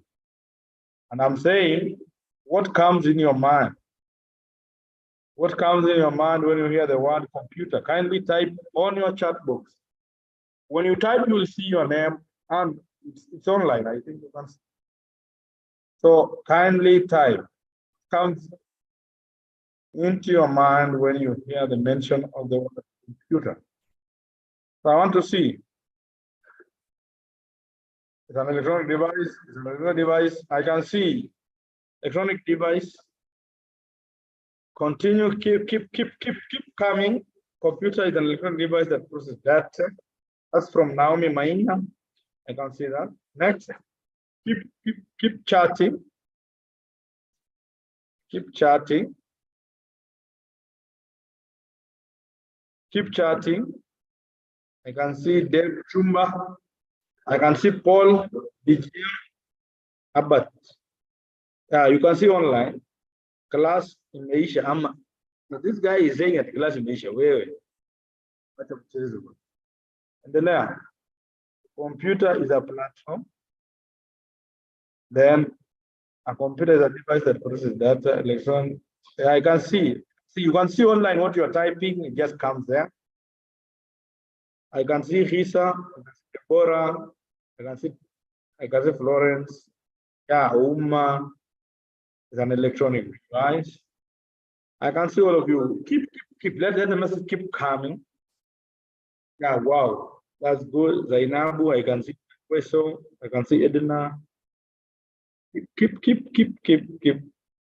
And I'm saying, what comes in your mind? What comes in your mind when you hear the word computer? Kindly type on your chat box. When you type, you will see your name and it's online. I think you can see. So kindly type. Comes into your mind when you hear the mention of the word computer. So I want to see. It's an electronic device. It's an electronic device. I can see electronic device. Continue, keep coming. Computer is an electronic device that processes data. That's from Naomi Maina. I can see that. Next, keep chatting. Keep chatting. Keep chatting. I can see Dave Chumba. I can see Paul DJ Abbott. You can see online. Class imeisha ama. But this guy is saying at class imeisha. Wewe. And then computer is a platform. Then a computer is a device that processes data, electron. I can see. See, you can see online what you're typing, it just comes there. I can see Risa, I can see Deborah, I can see Florence. Yeah, Uma is an electronic device. I can see all of you. Keep let the message keep coming. Yeah, wow, that's good. Zainabu, I can see Queso, I can see Edna. Keep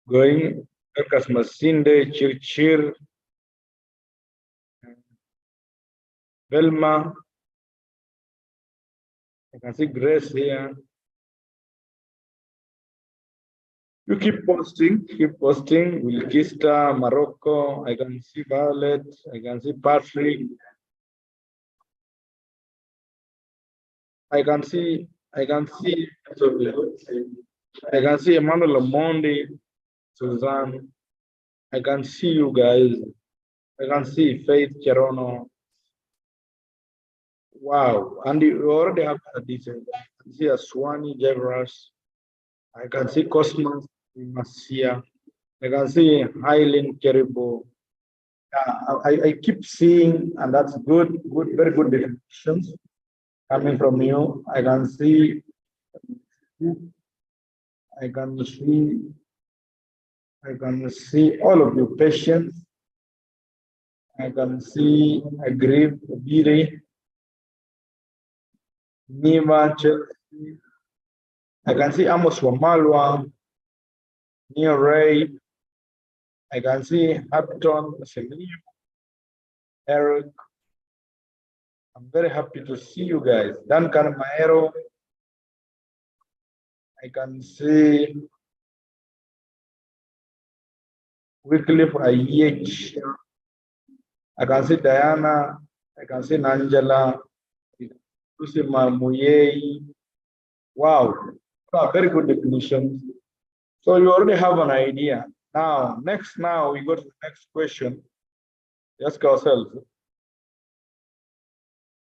going. Lucas Masinde, Chir, Velma. I can see Grace here. You keep posting. Wilkista, Morocco. I can see Violet. I can see Patrick. I can see Emmanuel Amondi, Suzanne. I can see you guys. I can see Faith Cherono. Wow, and you already have a detail. I can see Aswani Javras. I can see Cosmos Masia. I can see Highland Keribo. I keep seeing, and that's good, very good definitions coming from you. I can see all of you patients. I can see Agrib, Biri, Nima, Chelsea. I can see Amos Wamalwa, Neil Ray. I can see Hampton, Selim, Eric. I'm very happy to see you guys. Duncan Maero. I can see Wycliffe IH. I can see Diana. I can see Angela. Kusima Muyei. Wow, very good definitions. So you already have an idea. Now we go to the next question. Ask ourselves.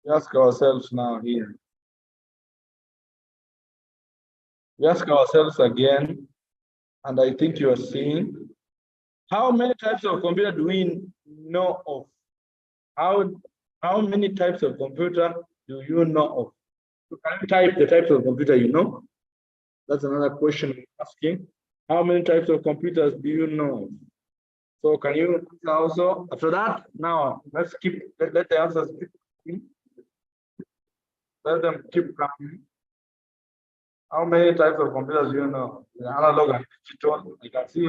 Ask ourselves now here. We ask ourselves again, and I think you are seeing, how many types of computer do we know of? How many types of computer do you know of? So can you type the types of computer you know? That's another question I'm asking. How many types of computers do you know? So can you also, after that, now let's let the answers keep coming. Let them keep coming. How many types of computers do you know? The analog and digital. You can see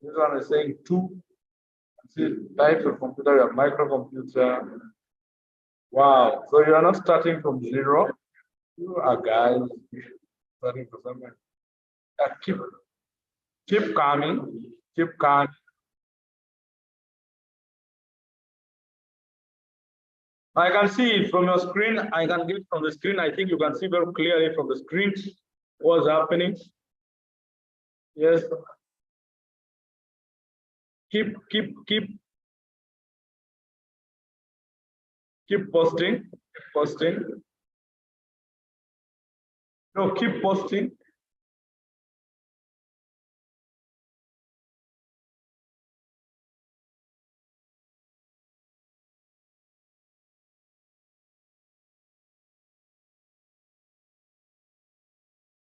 this one is saying 2. You can see types of computer, you have microcomputer. Wow. So you are not starting from 0. You are guys starting from somewhere. Keep coming. Keep coming. I can see it from your screen. I can get from the screen. I think you can see very clearly from the screen what's happening. Yes. Keep posting. No, keep posting.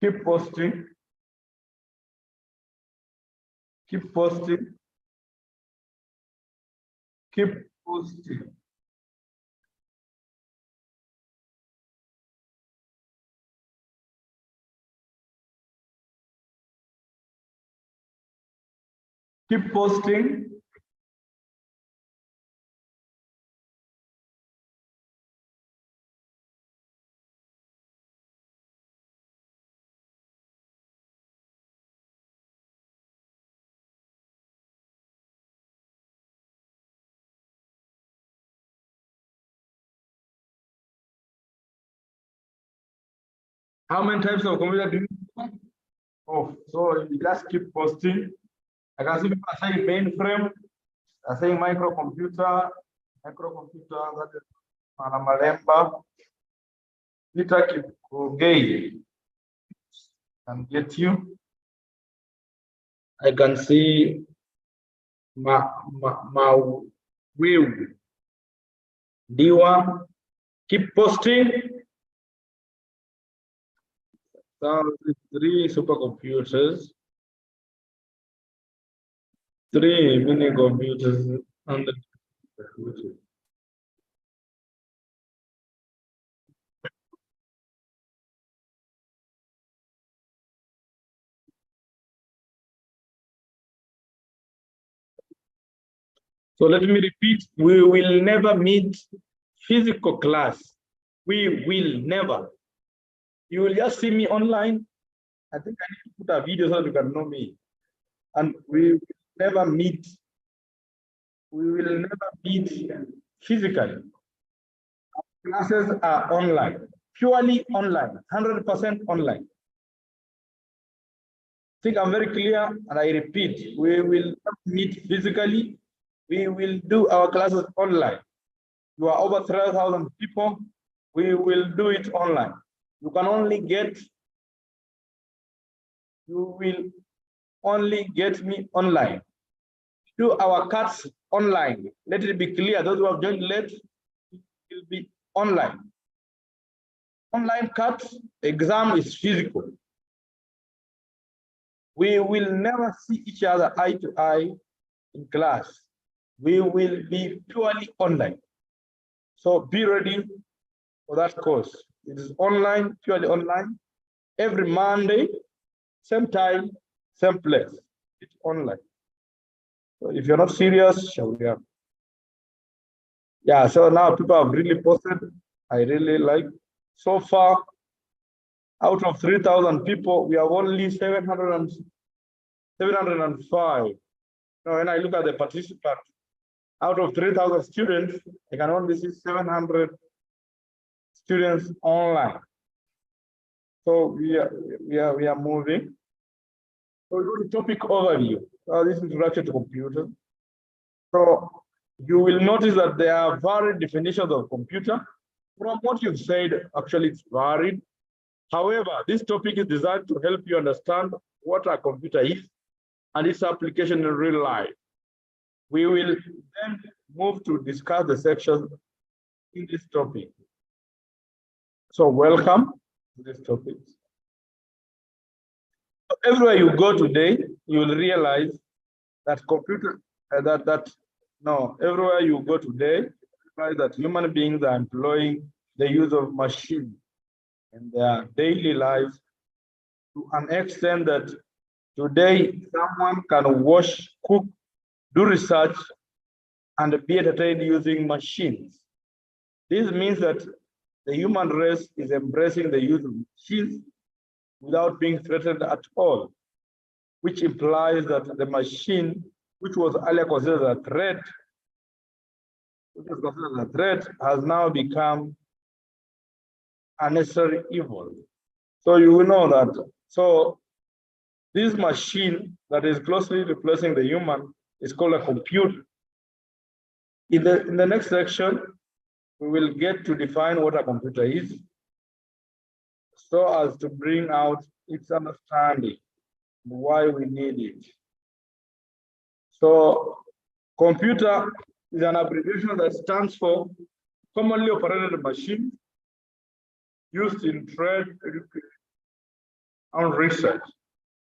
Keep posting. Keep posting. Keep posting. Keep posting. How many types of computer do you know? Oh, so you just keep posting. I can see people are saying mainframe, are saying microcomputer, that is Malamalemba, Peter Kipkogei can get you. I can see Will Diwa. Keep posting. So 3 supercomputers, 3 mini computers on the computer. So let me repeat, we will never meet physical class. We will never. You will just see me online. I think I need to put a video so you can know me. And we will never meet. We will never meet physically. Our classes are online, purely online, 100% online. I think I'm very clear, and I repeat, we will not meet physically. We will do our classes online. You are over 3,000 people. We will do it online. You will only get me online. Do our cuts online. Let it be clear, those who have joined late will be online. Online cuts, exam is physical. We will never see each other eye to eye in class. We will be purely online. So be ready for that course. It is online, purely online. Every Monday, same time, same place. It's online. So if you're not serious, shall we have? Yeah, so now people have really posted. I really like. So far, out of 3,000 people, we have only 705. Now, when I look at the participants, out of 3,000 students, I can only see 700 students online. So we are moving. So we go to topic overview. This is introduction to computer. So you will notice that there are varied definitions of computer. From what you've said, actually it's varied. However, this topic is designed to help you understand what a computer is and its application in real life. We will then move to discuss the sections in this topic. So welcome to this topic. Everywhere you go today, you will realize that everywhere you go today, realize that human beings are employing the use of machines in their daily lives to an extent that today someone can wash, cook, do research, and be entertained using machines. This means that the human race is embracing the use of machines without being threatened at all, which implies that the machine, which was earlier considered a threat, has now become a necessary evil. So you will know that. So this machine that is closely replacing the human is called a computer. In the next section, we will get to define what a computer is, so as to bring out its understanding, why we need it. So, computer is an abbreviation that stands for commonly operated machine used in trade, education, and research.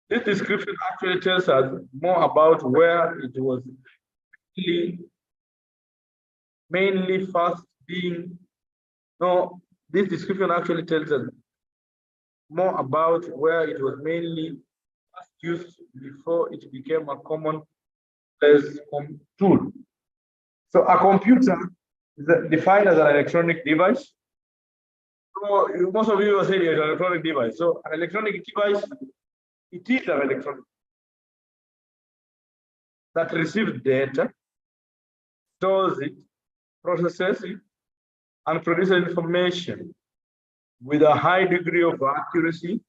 This description actually tells us more about where it was mainly first being. No, this description actually tells us more about where it was mainly first used before it became a common tool. So a computer is defined as an electronic device. So most of you will say it's an electronic device. So an electronic device, it is an electronic that receives data, stores it, processes it, and produces information with a high degree of accuracy,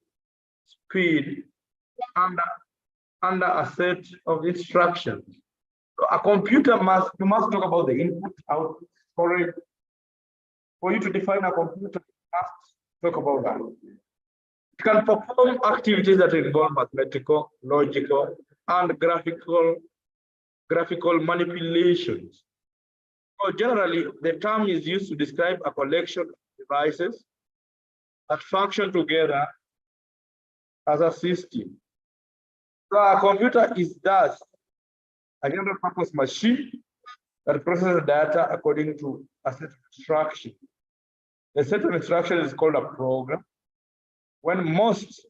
speed, under a set of instructions. So a computer you must talk about the input, output, storage. For you to define a computer, you must talk about that. It can perform activities that involve mathematical, logical, and graphical manipulations. So generally, the term is used to describe a collection of devices that function together as a system. So a computer is thus a general purpose machine that processes data according to a set of instructions. The set of instructions is called a program. When most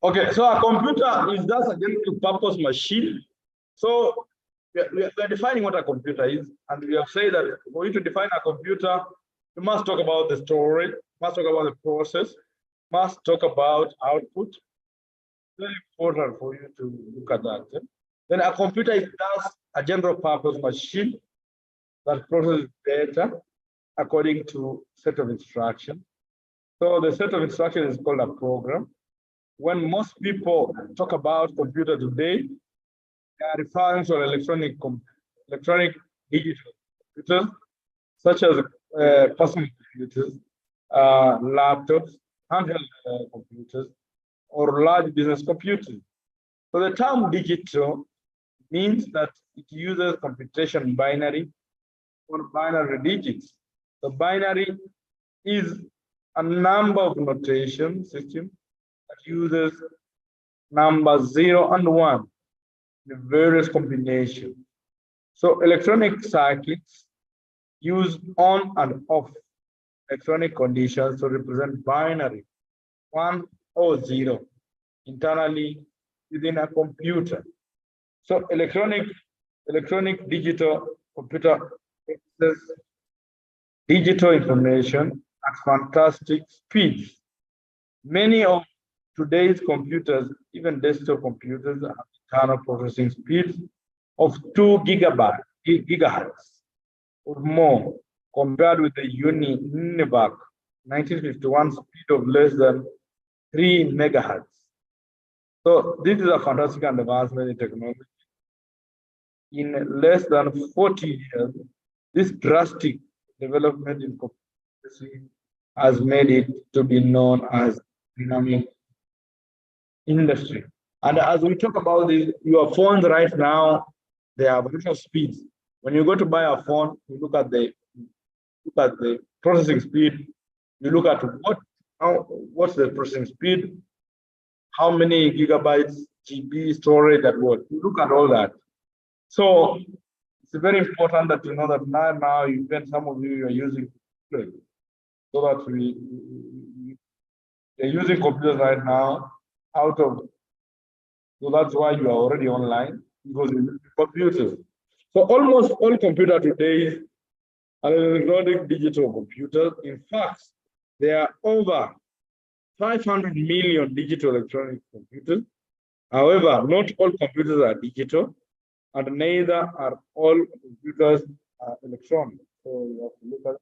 Okay, so a computer is just a general purpose machine. So we are defining what a computer is, and we have said that for you to define a computer, you must talk about the storage, must talk about the process, must talk about output. Very important for you to look at that. Then a computer is just a general purpose machine that processes data according to set of instructions. So the set of instructions is called a program. When most people talk about computer today, they are referring to electronic digital computers, such as personal computers, laptops, handheld computers, or large business computers. So the term digital means that it uses computation binary or binary digits. The binary is a number of notation system that uses numbers 0 and 1 in various combinations. So electronic circuits use on and off electronic conditions to represent binary 1 or 0 internally within a computer. So electronic digital computer accesses digital information at fantastic speeds. Many of today's computers, even desktop computers, have internal processing speeds of 2 gigahertz or more, compared with the Univac 1951 speed of less than 3 megahertz. So this is a fantastic advancement in technology. In less than 40 years, This drastic development in computing has made it to be known as dynamic industry. And as we talk about your phones right now, they have different speeds. When you go to buy a phone, you look at the processing speed. You look at what's the processing speed, how many gigabytes, GB storage at what. You look at all that. So it's very important that you know that now even some of you are using computers, so that they're using computers right now so that's why you are already online, because you use computers. So almost all computer today are electronic digital computers. In fact, there are over 500 million digital electronic computers. However, not all computers are digital, and neither are all computers electronic. So you have to look at it.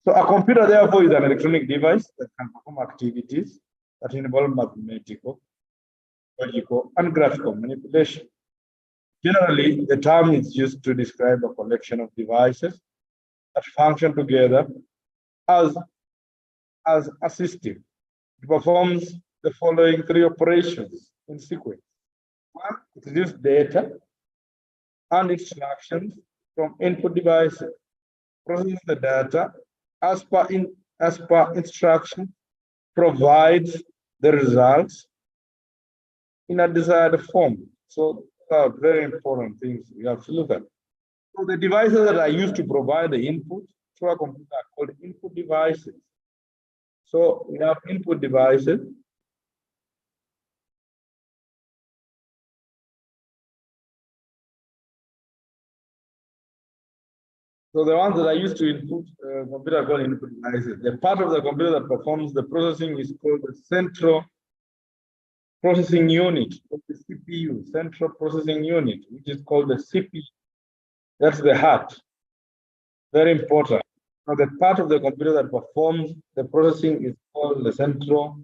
So a computer, therefore, is an electronic device that can perform activities that involve mathematical, logical, and graphical manipulation. Generally, the term is used to describe a collection of devices that function together as a system. It performs the following three operations in sequence. One, it reads data and instructions from input devices, processes the data as per instruction, provides the results in a desired form. So very important things we have to look at. So the devices that are used to provide the input to a computer are called input devices. So we have input devices. So the ones that are used to input computer are called input devices. The part of the computer that performs the processing is called the central processing unit, or the CPU, central processing unit, which is called the CPU. That's the heart. Very important. Now, the part of the computer that performs the processing is called the central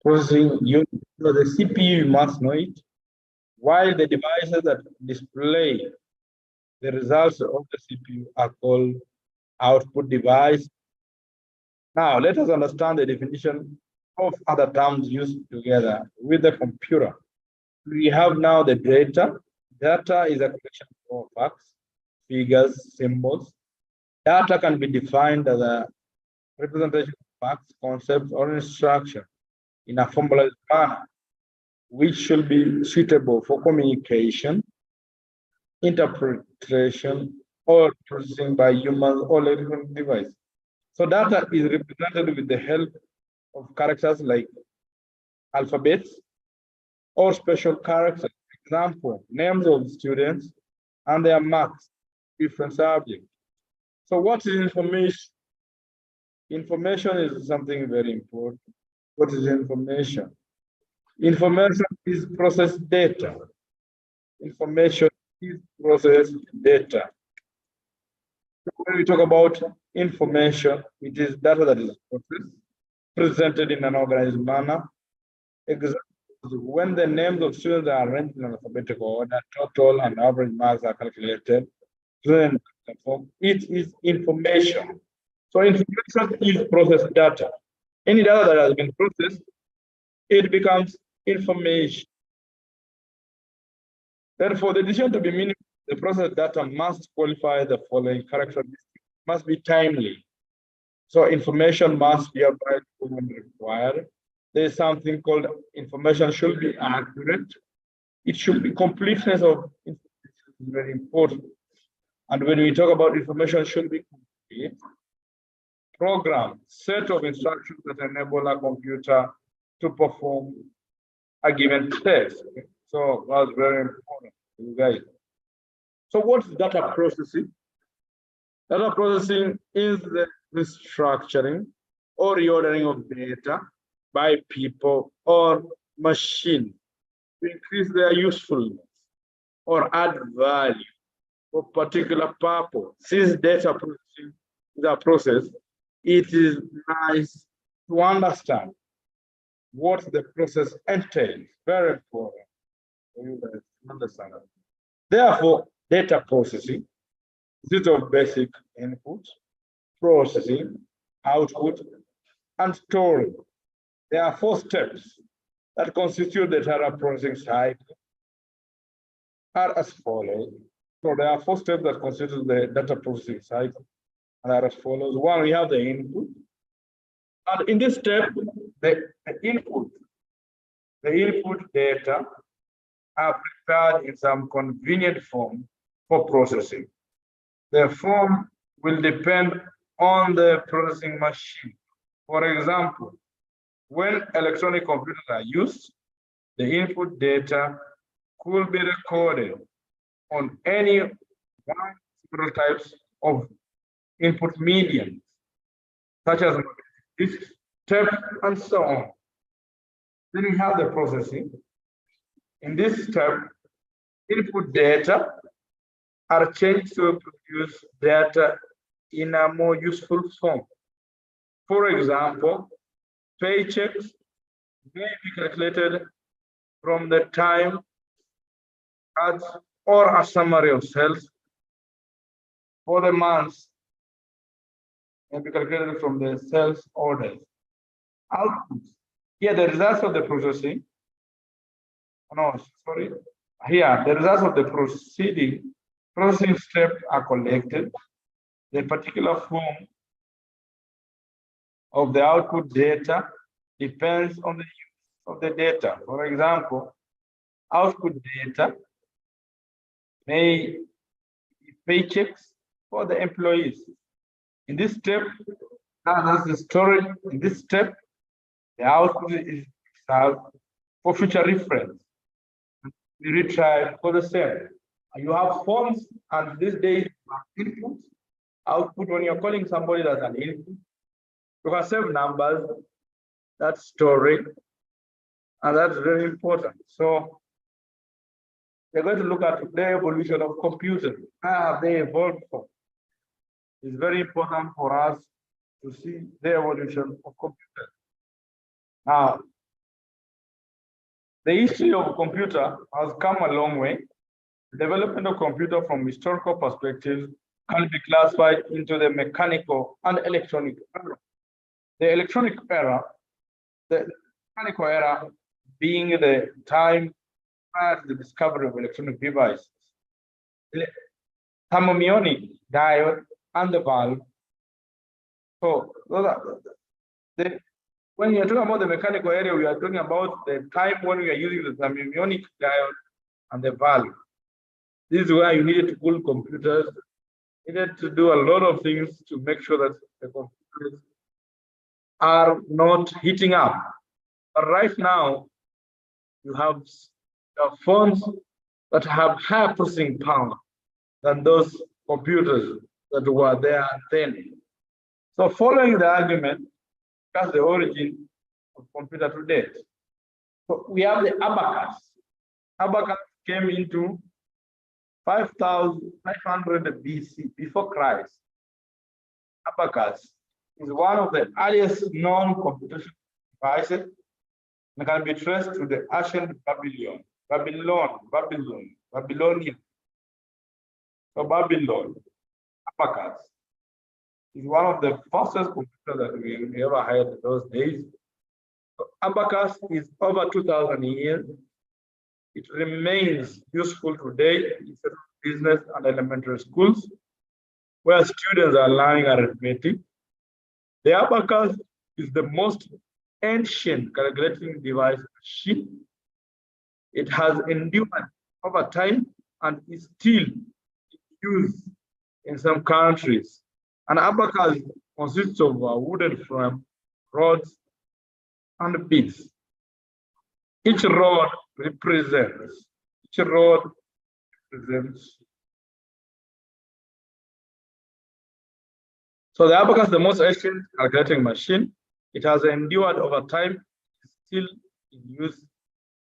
processing unit. So the CPU, you must know it, while the devices that display the results of the CPU are called output device. Now, let us understand the definition of other terms used together with the computer. We have now the data. Data is a collection of facts, figures, symbols. Data can be defined as a representation of facts, concepts, or instruction in a formalized manner, which should be suitable for communication, interpretation, or processing by humans or electronic devices. So data is represented with the help of characters like alphabets or special characters. For example, names of students and their marks, different subjects. So what is information? Information is something very important. What is information? Information is processed data. Information is processed data. When we talk about information, it is data that is processed, presented in an organized manner. Examples, when the names of students are arranged in alphabetical order, total and average marks are calculated. It is information. So information is processed data. Any data that has been processed, it becomes information. Therefore, the decision to be meaningful, the processed data must qualify the following characteristics. It must be timely. So information must be available when required. There is something called information should be accurate. It should be completeness of information is very important. And when we talk about information should be complete, program, set of instructions that enable a computer to perform a given test. So that's very important for you guys. So what's data processing? Data processing is the restructuring or reordering of data by people or machine to increase their usefulness or add value for particular purpose. Since data processing is a process, it is nice to understand what the process entails. Very important for you guys to understand that. Therefore, data processing consists of basic input, processing, output, and storing. There are 4 steps that constitute the data processing cycle are as follows. So there are 4 steps that constitute the data processing cycle and are as follows. 1, we have the input. And in this step, the input data are prepared in some convenient form for processing. The form will depend on the processing machine. For example, when electronic computers are used, the input data could be recorded on any one several types of input mediums, such as disk, tape, and so on. Then we have the processing. In this step, input data are changed to produce data in a more useful form. For example, paychecks may be calculated from the time cards or a summary of sales for the months may be calculated from the sales orders. Outputs. Here, the results of the processing. No, sorry. Here, the results of the processing step are collected. The particular form of the output data depends on the use of the data. For example, output data may be paychecks for the employees. In this step, that's the storage. In this step, the output is served for future reference. We retry for the same. You have forms, and these days input, output. When you're calling somebody that's an input, you can save numbers, that's storage, and that's very important. So we're going to look at the evolution of computers. How have they evolved from? It's very important for us to see the evolution of computers. Now, the history of a computer has come a long way. The development of computer from historical perspective can be classified into the mechanical and electronic era. The electronic era, the mechanical era being the time prior to the discovery of electronic devices. The thermomonic diode and the valve. So those are when you're talking about the mechanical area, we are talking about the time when we are using the thermomonic diode and the valve. This is where you needed to cool computers, needed to do a lot of things to make sure that the computers are not heating up. But right now, you have phones that have higher processing power than those computers that were there then. So following the argument, that's the origin of computer to date. So we have the abacus. Abacus came into 5,500 BC, before Christ. Abacus is one of the earliest known computational devices and can be traced to the ancient Babylonian. So Babylon, abacus is one of the fastest computers that we ever had in those days. So abacus is over 2,000 years. It remains useful today in business and elementary schools, where students are learning arithmetic. The abacus is the most ancient calculating device machine. It has endured over time and is still used in some countries. An abacus consists of a wooden frame, rods, and beads. Each rod represents. So the abacus is the most ancient calculating machine. It has endured over time, still in use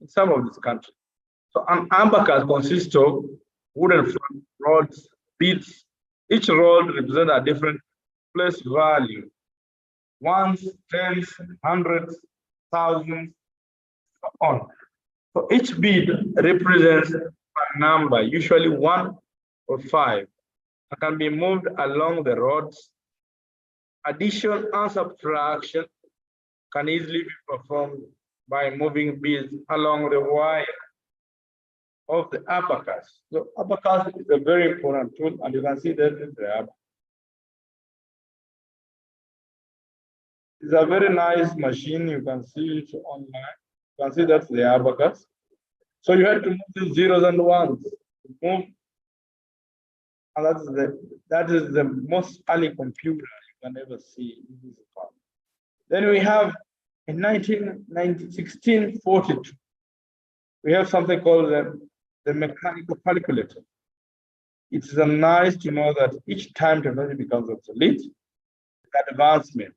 in some of these countries. So an abacus consists of wooden frame, rods, beads. Each rod represents a different place value. Ones, tens, hundreds, thousands, so on. So each bead represents a number, usually 1 or 5. can be moved along the rods. Addition and subtraction can easily be performed by moving beads along the wire of the abacus. So abacus is a very important tool, and you can see that in the abacus. It's a very nice machine. You can see it online. You can see that's the abacus. So you have to move the zeros and ones. Move, and that is the most early computer you can ever see in this part. Then we have in 1642, we have something called the mechanical calculator. It's nice to know that each time technology becomes obsolete, advancement.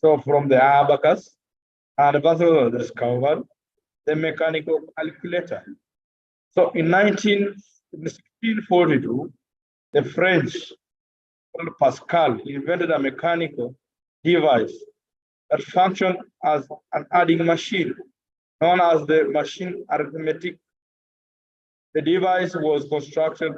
So from the abacus, advancement was discovered, the mechanical calculator. So in 1642, the French called Pascal invented a mechanical device that functioned as an adding machine, known as the machine arithmetic. The device was constructed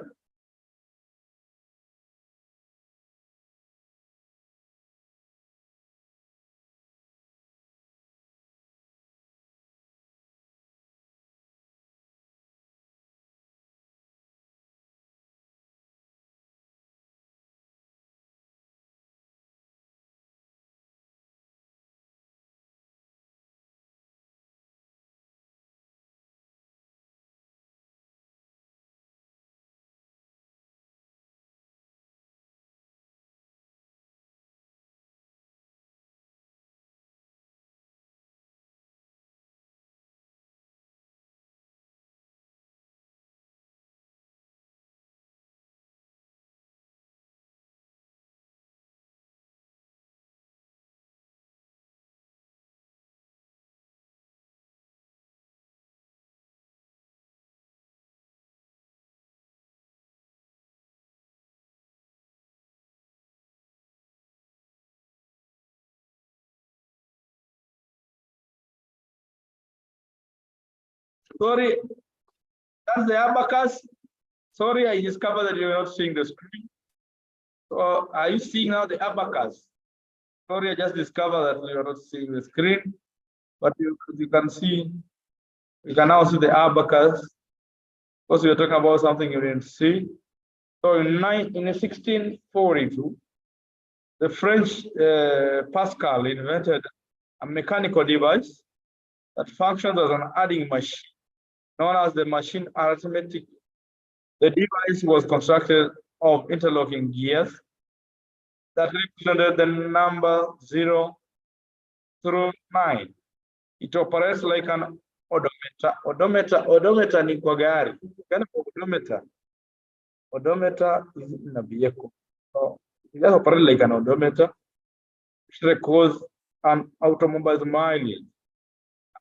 sorry, that's the abacus. Sorry, I discovered that you're not seeing the screen. So are you seeing now the abacus? Sorry, I just discovered that you're not seeing the screen, but you can see, you can now see the abacus. Because we're talking about something you didn't see. So in 1642, the French Pascal invented a mechanical device that functions as an adding machine, known as the machine arithmetic. The device was constructed of interlocking gears that represented the number 0 through 9. It operates like an odometer. Odometer ni kwa gari. Kind of odometer. Odometer is in a vehicle. So it just operates like an odometer, which records an automobile's mileage.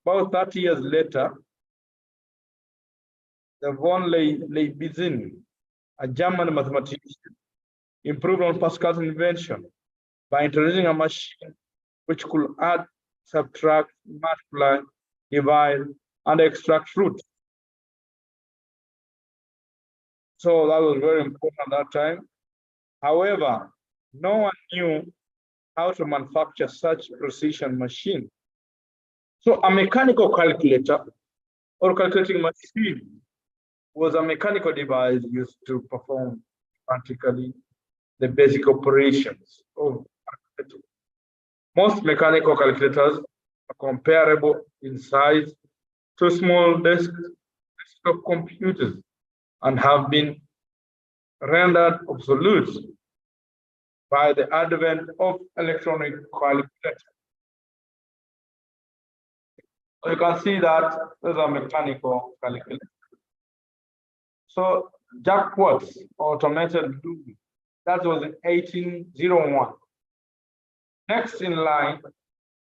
About 30 years later, the von Leibniz, a German mathematician, improved on Pascal's invention by introducing a machine which could add, subtract, multiply, divide, and extract roots. So that was very important at that time. However, no one knew how to manufacture such precision machine. So a mechanical calculator or calculating machine was a mechanical device used to perform practically the basic operations of calculating. Most mechanical calculators are comparable in size to small desktop computers and have been rendered obsolete by the advent of electronic calculators. So you can see that there's a mechanical calculator. So Jacquard's automated loom, that was in 1801. Next in line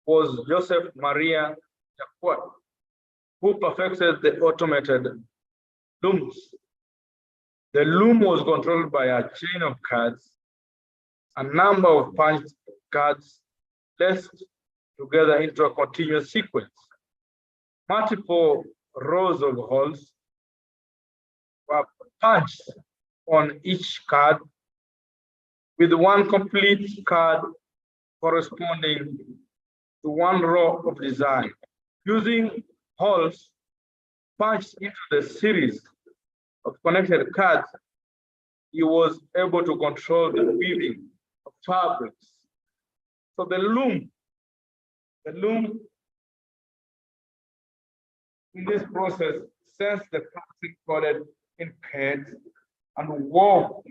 was Joseph Maria Jacquard, who perfected the automated looms. The loom was controlled by a chain of cards, a number of punched cards placed together into a continuous sequence. Multiple rows of holes were punched on each card with one complete card corresponding to one row of design. Using holes punched into the series of connected cards, he was able to control the weaving of fabrics. So the loom in this process sensed the plastic coded in pads and wove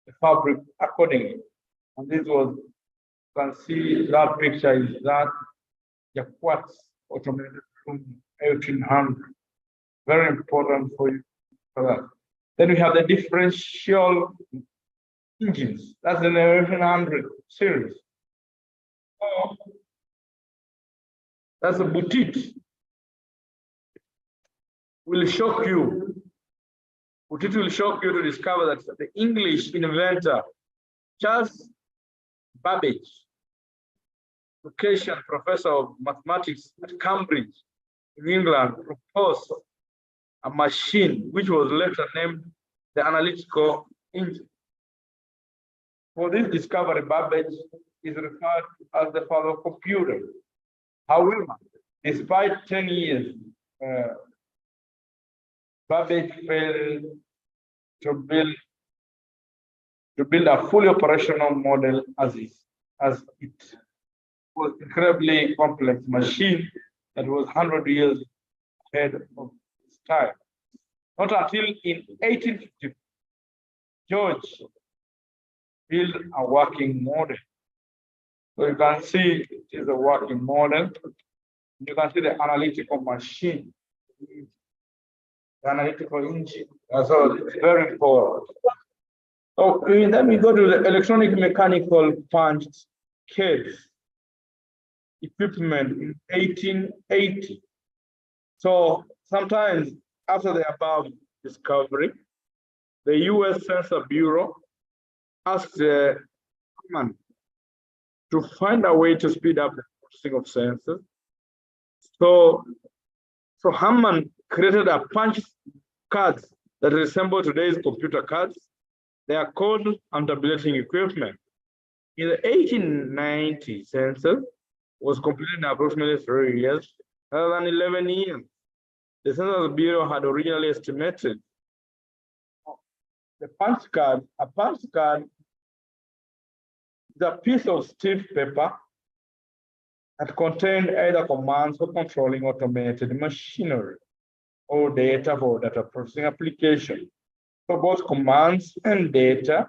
the fabric accordingly. And this was, you can see that picture is that the quartz automated loom 1800. Very important for you for that. Then we have the differential engines. That's the 1800 series. So that's a boutique. Will shock you. It will shock you to discover that the English inventor Charles Babbage, education professor of mathematics at Cambridge in England, proposed a machine which was later named the analytical engine. For this discovery, Babbage is referred to as the father of computer. However, despite 10 years, Babbage failed to build a fully operational model as it was incredibly complex machine that was 100 years ahead of its time. Not until in 1850, George built a working model. So you can see it is a working model. You can see the analytical machine, the analytical engine. So it's very important. So then we go to the electronic mechanical punched case equipment in 1880. So sometimes after the above discovery, the US Census Bureau asked the government to find a way to speed up the processing of census. So Hammond created a punch cards that resemble today's computer cards. They are called tabulating equipment. In the 1890 census was completed in approximately 3 years, rather than 11 years. The Census Bureau had originally estimated the punch card. A punch card is a piece of stiff paper that contained either commands for controlling automated machinery or data for data processing application. So both commands and data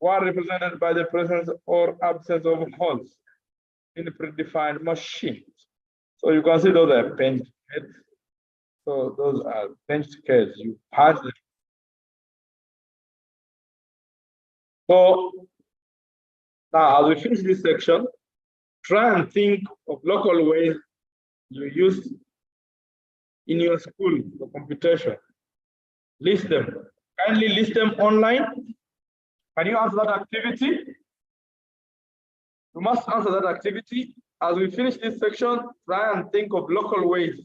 were represented by the presence or absence of holes in the predefined machines. So you can see those are punched cards. So those are punched cards. You punch them. So now, as we finish this section, try and think of local ways you use in your school for computation. List them. Kindly list them online. Can you answer that activity? You must answer that activity. As we finish this section, try and think of local ways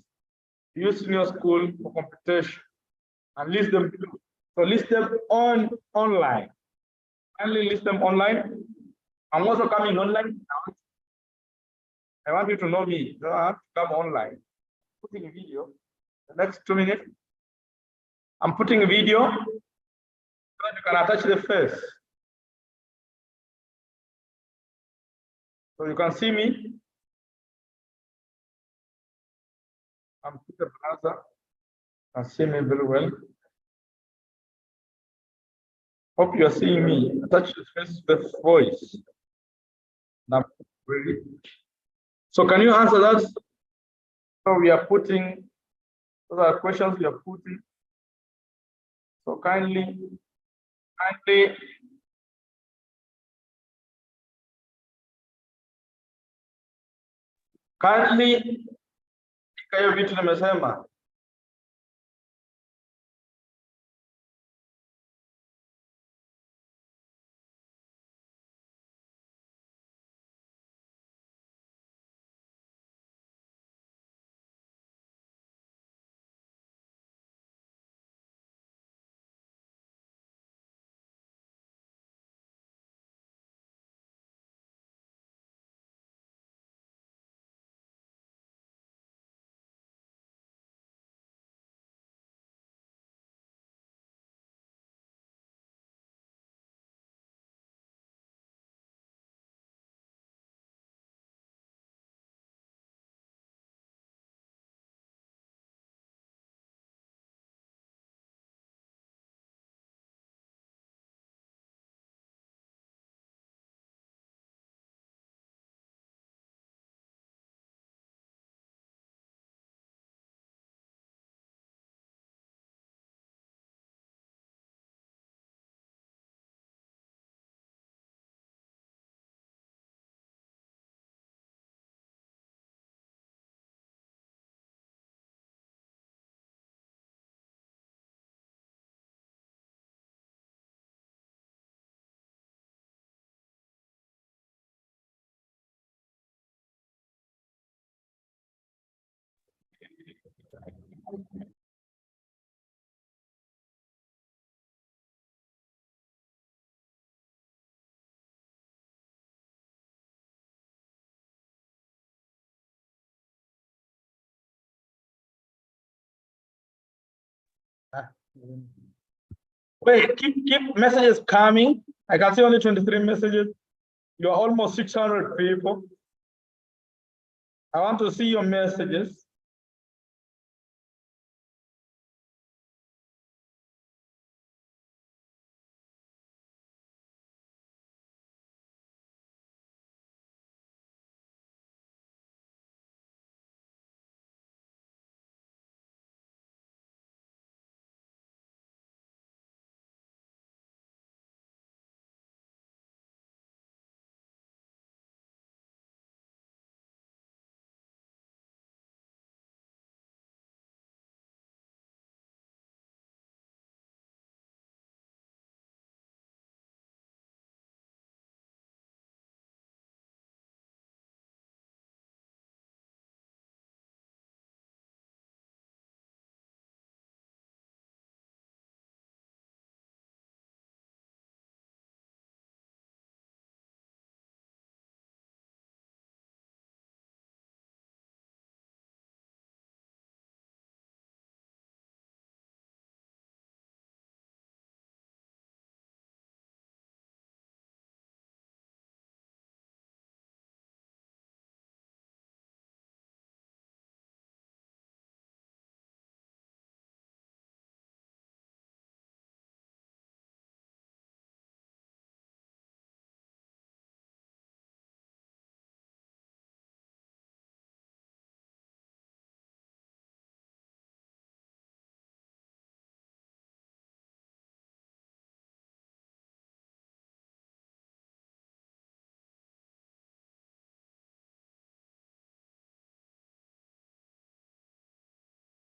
used in your school for computation and list them. So list them online. Kindly list them online. I'm also coming online now. I want you to know me. You don't have to come online. Putting a video. The next 2 minutes. I'm putting a video so that you can attach the face. So you can see me. I'm Peter Plaza. You can see me very well. Hope you are seeing me. Attach the face, the voice. Now, ready. So can you answer that? So we are putting, those are questions we are putting. So kindly hiyo vitu nimesema. Wait, keep messages coming. I can see only 23 messages. You're almost 600 people. I want to see your messages.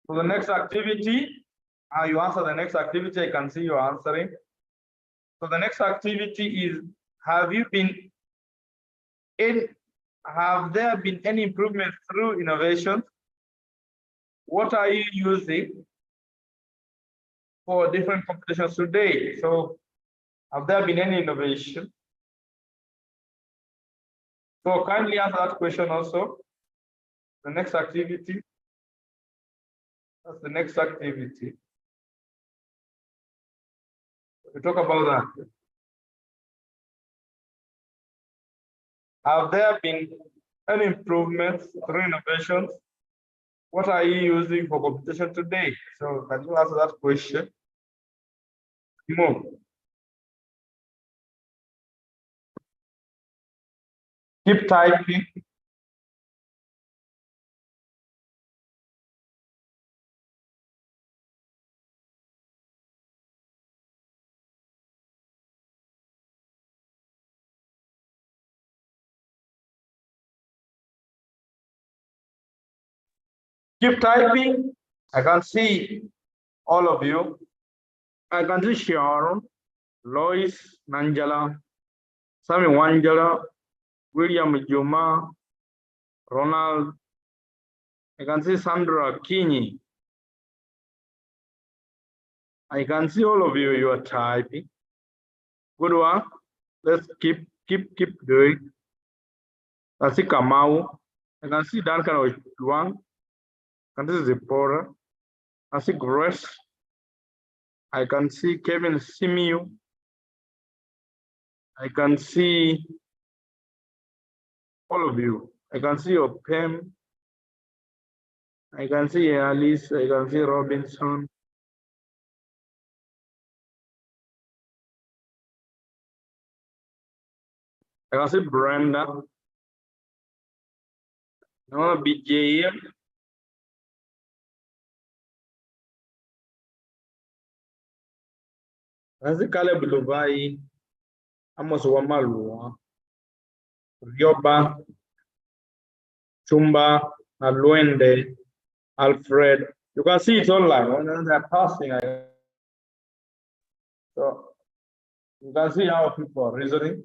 So the next activity, you answer the next activity, I can see you answering. So the next activity is, have there been any improvement through innovation? What are you using for different competitions today? So have there been any innovation? So kindly answer that question also. The next activity. That's the next activity. We talk about that. Have there been any improvements through innovations? What are you using for competition today? So can you answer that question? Move. Keep typing. Keep typing. I can see all of you. I can see Sharon, Lois, Nanjala, Sami Wanjala, William Juma, Ronald. I can see Sandra Kini. I can see all of you. You are typing. Good work. Let's keep doing. I see Kamau. I can see Duncan Ojuang. And this is Zipporah. I see Grace. I can see Kevin Simiu. I can see all of you. I can see your Pam. I can see Alice. I can see Robinson. I can see Brenda. No, BJM. I can see Caleb Luvai. Amos Wamalua. Ryoba. Chumba. Alwende. Alfred. You can see it online when they're passing. So you can see how people are reasoning.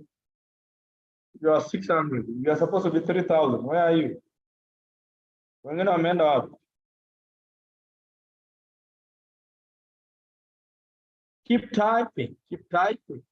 You are 600. You are supposed to be 3,000. Where are you? We're going to amend up. Keep typing, keep typing.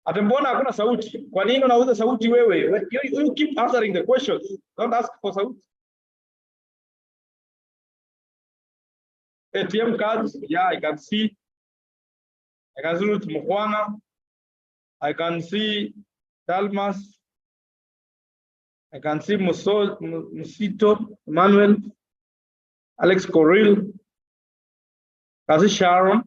Ati mbona hakuna sauti? Kwa nini unauza sauti wewe? You keep answering the questions. Don't ask for sauti. ATM cards, yeah, I can see. I can see Ruth Mukwana. I can see Dalmas. I can see Musito, Emmanuel, Alex Coril. I can see Sharon.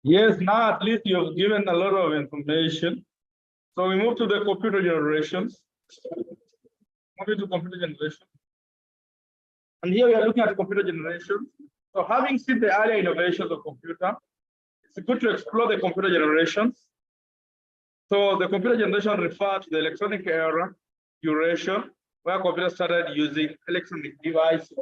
Yes, now at least you've given a lot of information. So we move to the computer generations. Moving to computer generation. And here we are looking at computer generation. So having seen the earlier innovations of computer, it's good to explore the computer generations. So the computer generation refers to the electronic era duration where computers started using electronic devices.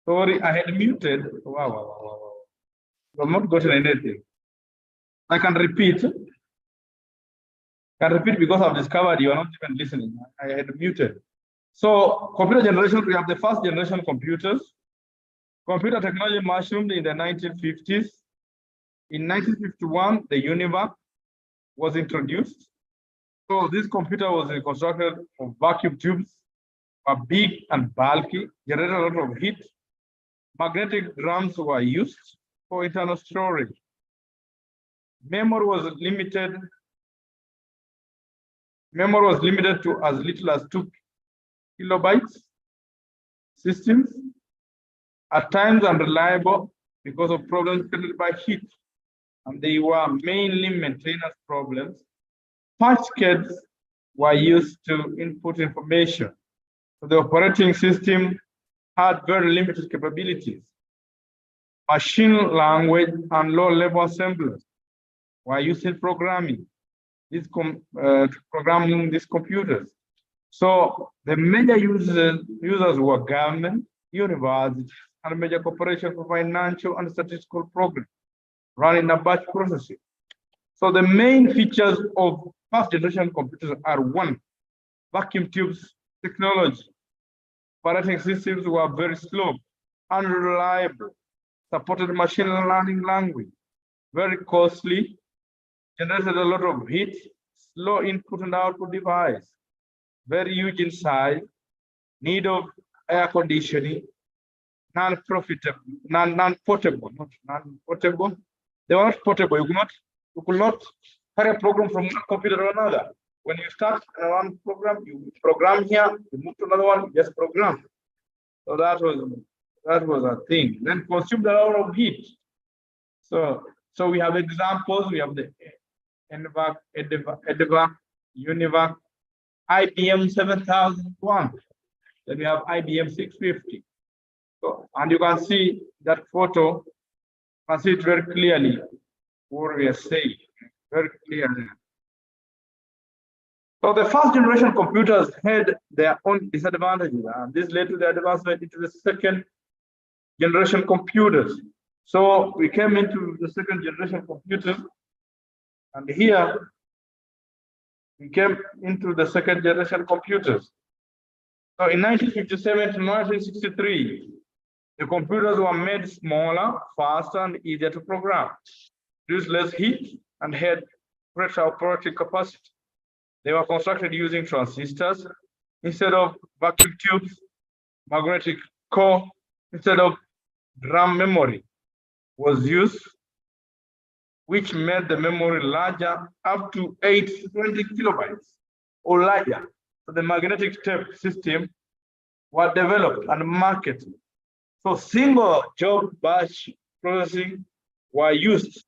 Sorry, I had muted. Wow. I've not gotten anything. I can repeat. Because I've discovered you are not even listening. I had muted. So computer generation, we have the first generation computers. Computer technology mushroomed in the 1950s. In 1951, the UNIVAC was introduced. So this computer was constructed of vacuum tubes, were big and bulky, generated a lot of heat. Magnetic drums were used for internal storage. Memory was limited to as little as 2 kilobytes. Systems at times unreliable because of problems created by heat, and they were mainly maintenance problems. Punch cards were used to input information. So the operating system had very limited capabilities. Machine language and low-level assemblers were used in programming these computers. So the major users were government, universities, and major corporations for financial and statistical programs running a batch processing. So the main features of first generation computers are: one, vacuum tubes technology. Operating systems were very slow, unreliable, supported machine learning language, very costly, generated a lot of heat, slow input and output device, very huge in size, need of air conditioning, non-profitable, non-portable, not non-portable. They were not portable. You could not carry a program from one computer to another. When you start one program, you program here, you move to another one, you just program. So that was a thing. Then consumed a lot of heat. So we have examples. We have the NVAC, EDVAC, UNIVAC, IBM 7001. Then we have IBM 650. So, and you can see that photo, you can see it very clearly what we are saying, very clearly. So the first generation computers had their own disadvantages, and this led to the advancement into the second generation computers. So we came into the second generation computers, and here we came into the second generation computers. So in 1957 to 1963, the computers were made smaller, faster, and easier to program, used less heat, and had greater operating capacity. They were constructed using transistors instead of vacuum tubes, magnetic core instead of RAM memory was used, which made the memory larger, up to 820 kilobytes or larger. So the magnetic tape system were developed and marketed. So single job batch processing were used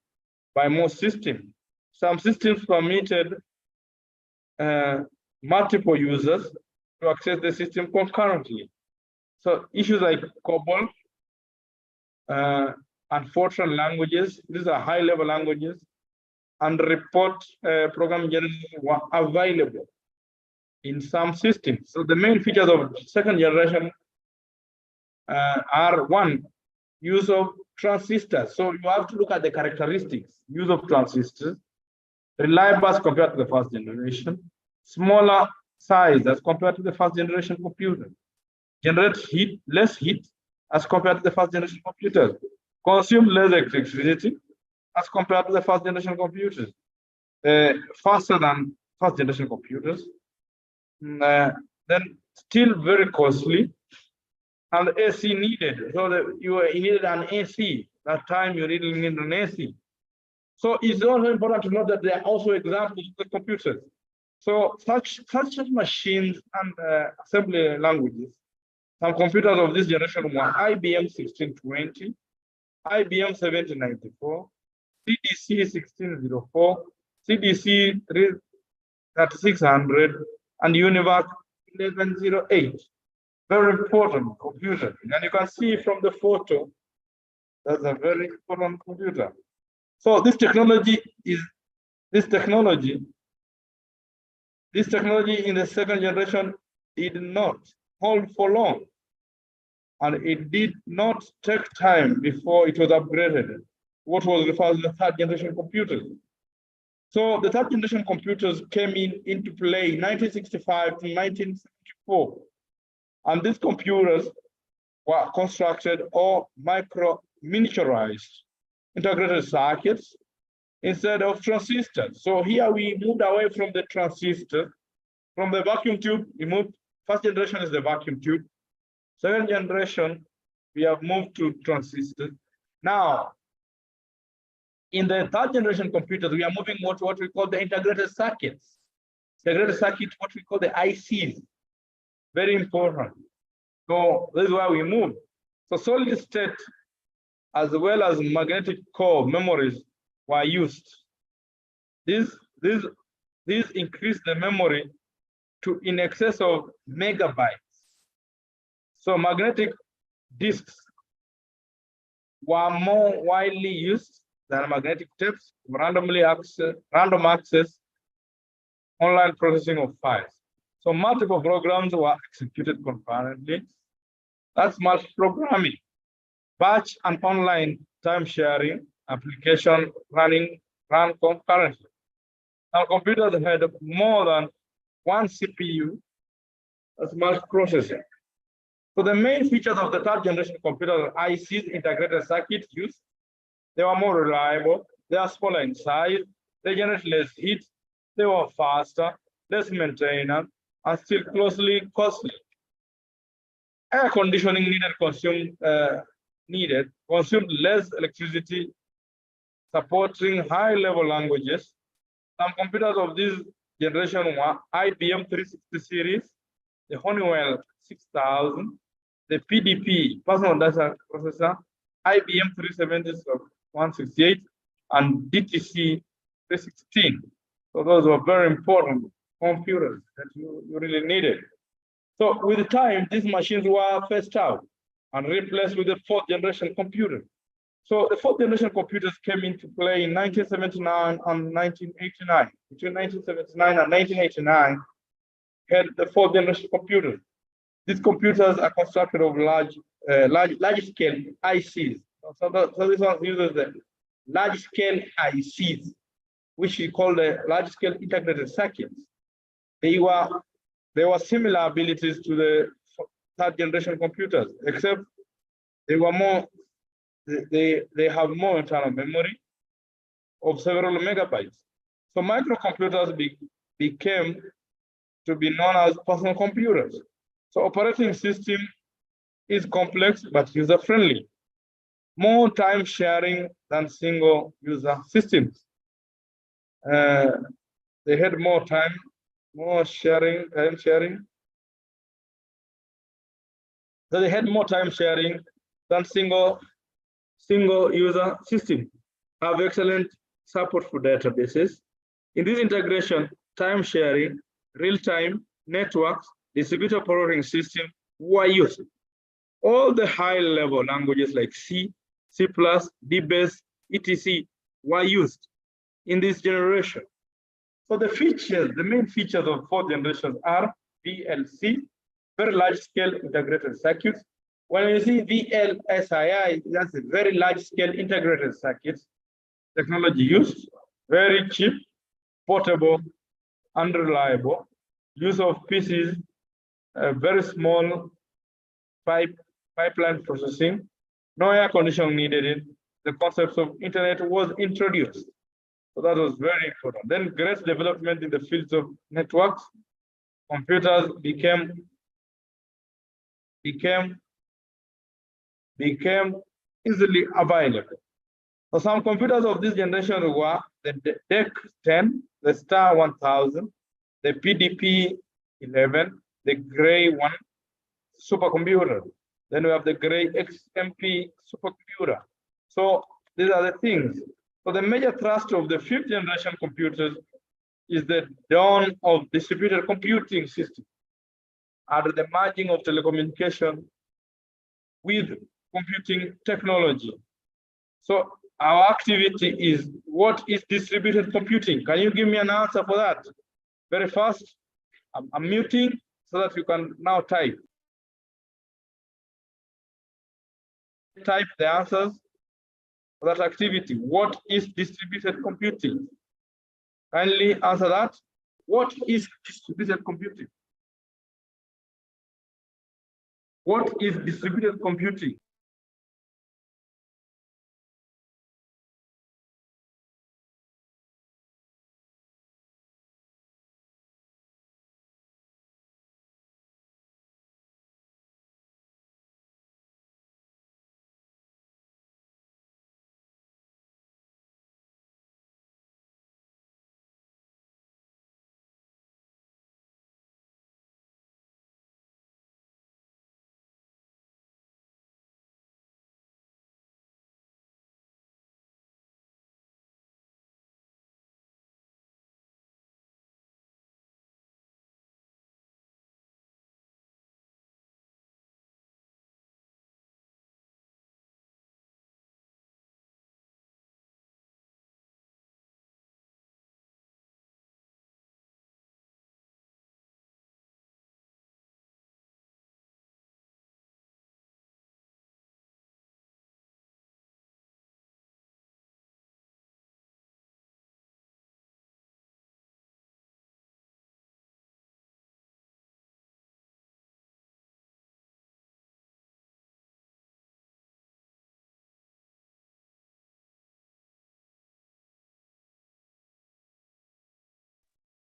by most systems. Some systems permitted multiple users to access the system concurrently. So issues like COBOL and Fortran languages, these are high-level languages, and report programming generators were available in some systems. So the main features of second generation are one, use of transistors. So you have to look at the characteristics, use of transistors, reliable as compared to the first generation, smaller size as compared to the first generation computer, generate heat, less heat as compared to the first generation computers, consume less electricity as compared to the first generation computers, faster than first generation computers, then still very costly, and AC needed. So that you needed an AC. That time you really need an AC. So it's also important to note that there are also examples of the computers. So such machines and assembly languages, some computers of this generation were IBM 1620, IBM 7094, CDC 1604, CDC 3600, and UNIVAC 1108. Very important computer. And you can see from the photo, that's a very important computer. So this technology in the second generation did not hold for long, and it did not take time before it was upgraded. What was referred to the third generation computers. So the third generation computers came into play in 1965 to 1974. And these computers were constructed or miniaturized integrated circuits instead of transistors. So here we moved away from the transistor, from the vacuum tube. We moved, first generation is the vacuum tube. Second generation, we have moved to transistors. Now, in the third generation computers, we are moving more to what we call the integrated circuits. Integrated circuit, what we call the ICs. Very important. So this is where we move. So solid state as well as magnetic core memories were used. These increase the memory to in excess of megabytes. So magnetic disks were more widely used than magnetic tapes, random access, online processing of files. So multiple programs were executed concurrently. That's multi-programming. Batch and online time sharing application run concurrently. Now computers had more than one CPU as multi-processing. So the main features of the third generation computer are ICs, integrated circuit use. They were more reliable, they are smaller in size, they generate less heat, they were faster, less maintenance, and still costly. air conditioning consumed less electricity, supporting high-level languages. Some computers of this generation were IBM 360 series, the Honeywell 6000, the PDP, personal data processor, IBM 168, and DTC 316. So those were very important computers that you really needed. So with time, these machines were phased out and replaced with the fourth generation computer. So the fourth generation computers came into play in 1979 and 1989. Between 1979 and 1989, had the fourth generation computers. These computers are constructed of large scale ICs. So this one uses the large scale ICs, which we call the large scale integrated circuits. They were similar abilities to the third generation computers, except they were more. They have more internal memory of several megabytes. So microcomputers became to be known as personal computers. So operating system is complex but user-friendly. More time sharing than single user systems. They had more time sharing. So they had more time sharing than single user system. Have excellent support for databases. In this integration, time sharing, real-time networks, distributed operating system were used. All the high-level languages like C, C++, DBase, etc. were used in this generation. So the main features of fourth generation are VLC, very large-scale integrated circuits. When you see VLSI, that's a very large-scale integrated circuits. Technology used, very cheap, portable, unreliable. Use of PCs, very small pipeline processing, no air conditioning needed. The concept of internet was introduced. So that was very important. Then great development in the fields of networks. Computers became easily available. So some computers of this generation were the DEC 10, the Star 1000, the PDP 11, the Gray 1 supercomputer. Then we have the Gray XMP supercomputer. So these are the things. So the major thrust of the fifth generation computers is the dawn of distributed computing systems and the merging of telecommunication with computing technology. So our activity is, what is distributed computing? Can you give me an answer for that? Very fast. I'm muting so that you can now type. Type the answers for that activity. What is distributed computing? Kindly answer that. What is distributed computing? What is distributed computing?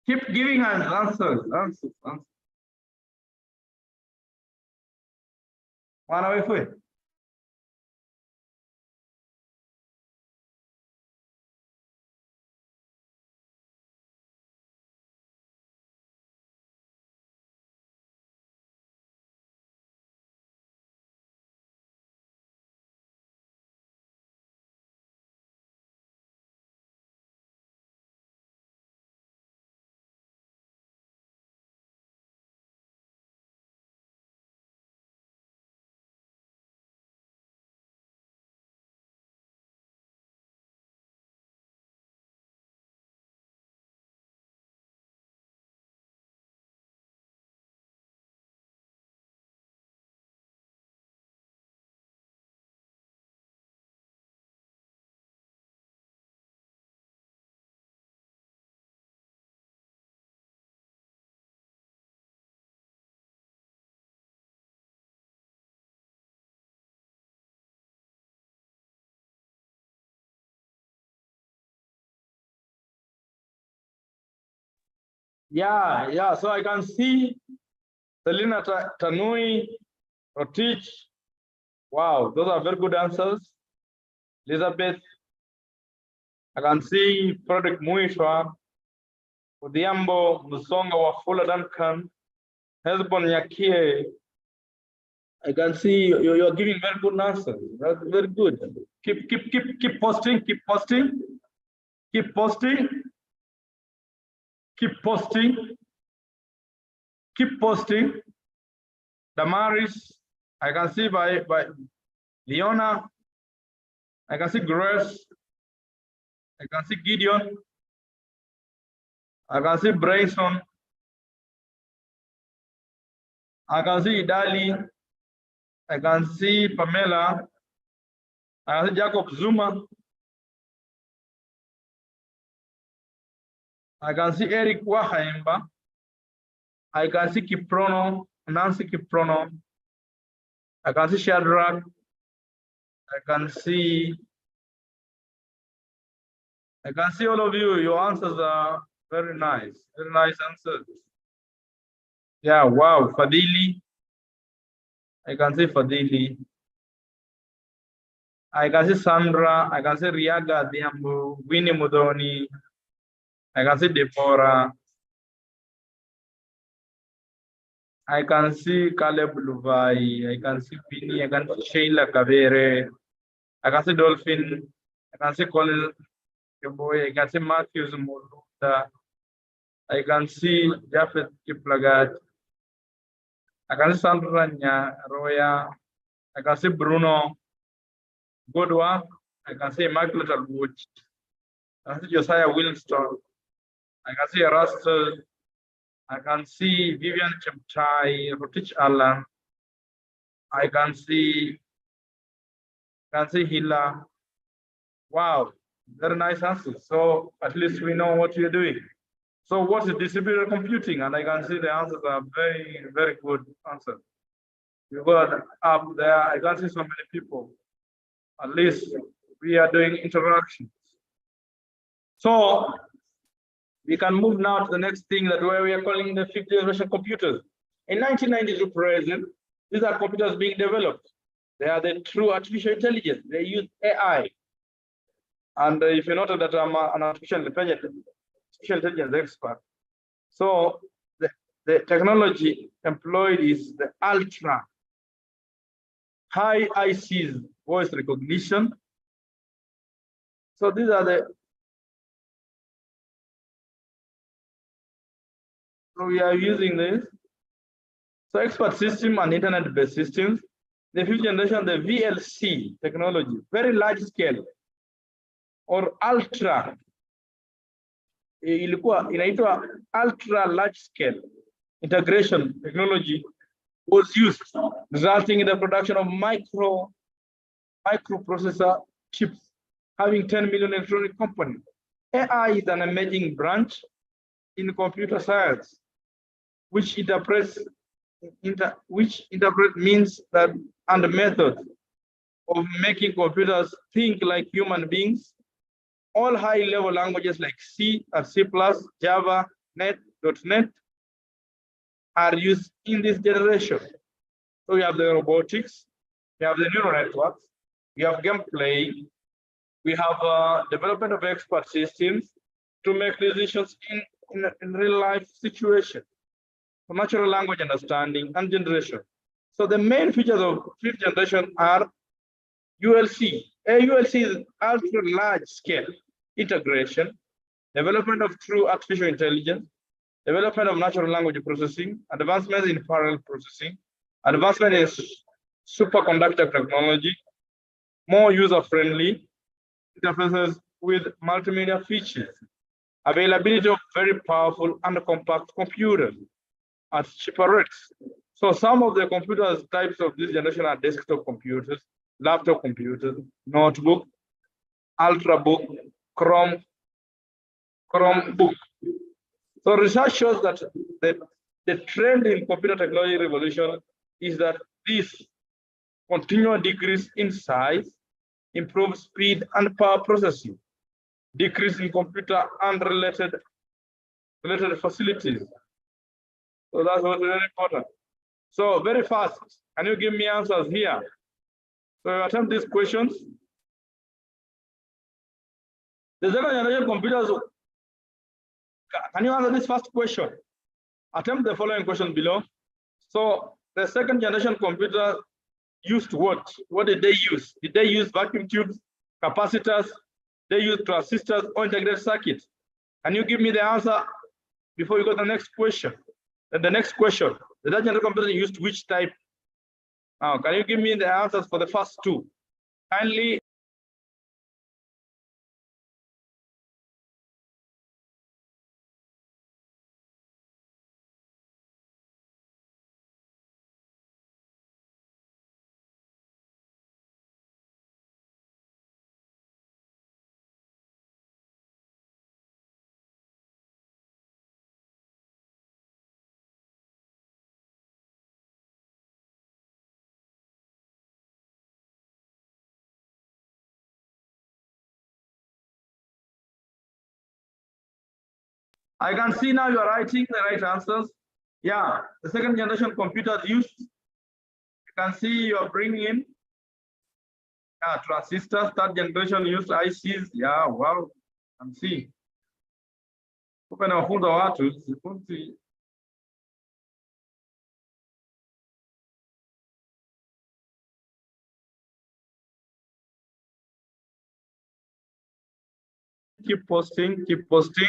Keep giving us answers. Mwana wewe. Yeah. So I can see Selina Tanui, Rotich. Wow, those are very good answers. Elizabeth, I can see Frederick Muishwa, Udiambo, Musonga Wafula Duncan, Hezbon Yakie. I can see you're giving very good answers. That's very good. Keep posting, keep posting, keep posting, keep posting, keep posting. Damaris, I can see by Leona, I can see Grace, I can see Gideon, I can see Brayson, I can see Idali, I can see Pamela, I can see Jacob Zuma, I can see Eric Wahaimba, I can see Kiprono, Nancy Kiprono, I can see Shadrach, I can see all of you. Your answers are very nice answers. Yeah, wow, Fadili. I can see Fadili. I can see Sandra. I can see Riaga Diambu, Winnie Mudoni. I can see Deborah. I can see Caleb Luvai. I can see Pini. I can see Sheila Kavere. I can see Dolphin. I can see Colin Keboy. I can see Matthews Muluda. I can see Jafet Kiplagat. I can see Sandra Roya. I can see Bruno Godwa. I can see Michael Talwood. I can see Josiah Wilson. I can see Russell. I can see Vivian Chemchai, Rotich Allen. I can see Hila. Wow, very nice answers. So at least we know what you're doing. So what is distributed computing? And I can see the answers are very, very good answers. You got up there, I can see so many people. At least we are doing interactions. So we can move now to the next thing that where we are calling the fifth generation computers. In 1992 present, these are computers being developed. They are the true artificial intelligence. They use AI. And if you notice that I'm an artificial intelligence expert. So the technology employed is the ultra high ICs, voice recognition. So these are so we are using this. So expert system and internet-based systems. The fifth generation, the VLC technology, very large scale or ultra, inaitwa ultra large scale integration technology was used, resulting in the production of microprocessor chips having 10 million electronic components. AI is an emerging branch in computer science, which interprets means that and the method of making computers think like human beings. All high-level languages like C and C++, Java, .NET are used in this generation. So we have the robotics, We have the neural networks. We have gameplay. We have development of expert systems to make decisions in real life situations, for natural language understanding and generation. So the main features of fifth generation are ULC. ULC is ultra large scale integration, development of true artificial intelligence, development of natural language processing, advancements in parallel processing, advancement in superconductor technology, more user-friendly interfaces with multimedia features, availability of very powerful and compact computers at cheaper rates. So some of the computers types of this generation are desktop computers, laptop computers, notebook, ultrabook, Chromebook. So research shows that the trend in computer technology revolution is that this continual decrease in size improves speed and power processing, decrease in computer and related facilities. So that's what's very important. So very fast, can you give me answers here? So attempt these questions. The second generation computers, can you answer this first question? Attempt the following question below. So the second generation computer used what? What did they use? Did they use vacuum tubes, capacitors? They used transistors or integrated circuits? Can you give me the answer before you go to the next question? Then the next question, the third generation computer used which type? Now, can you give me the answers for the first two? Kindly. I can see now you are writing the right answers. Yeah, the second generation computers used. You can see you are bringing in transistors. Third generation used ICs. Yeah, wow. I can see. Open wafunza watu sifunzi. Keep posting, keep posting.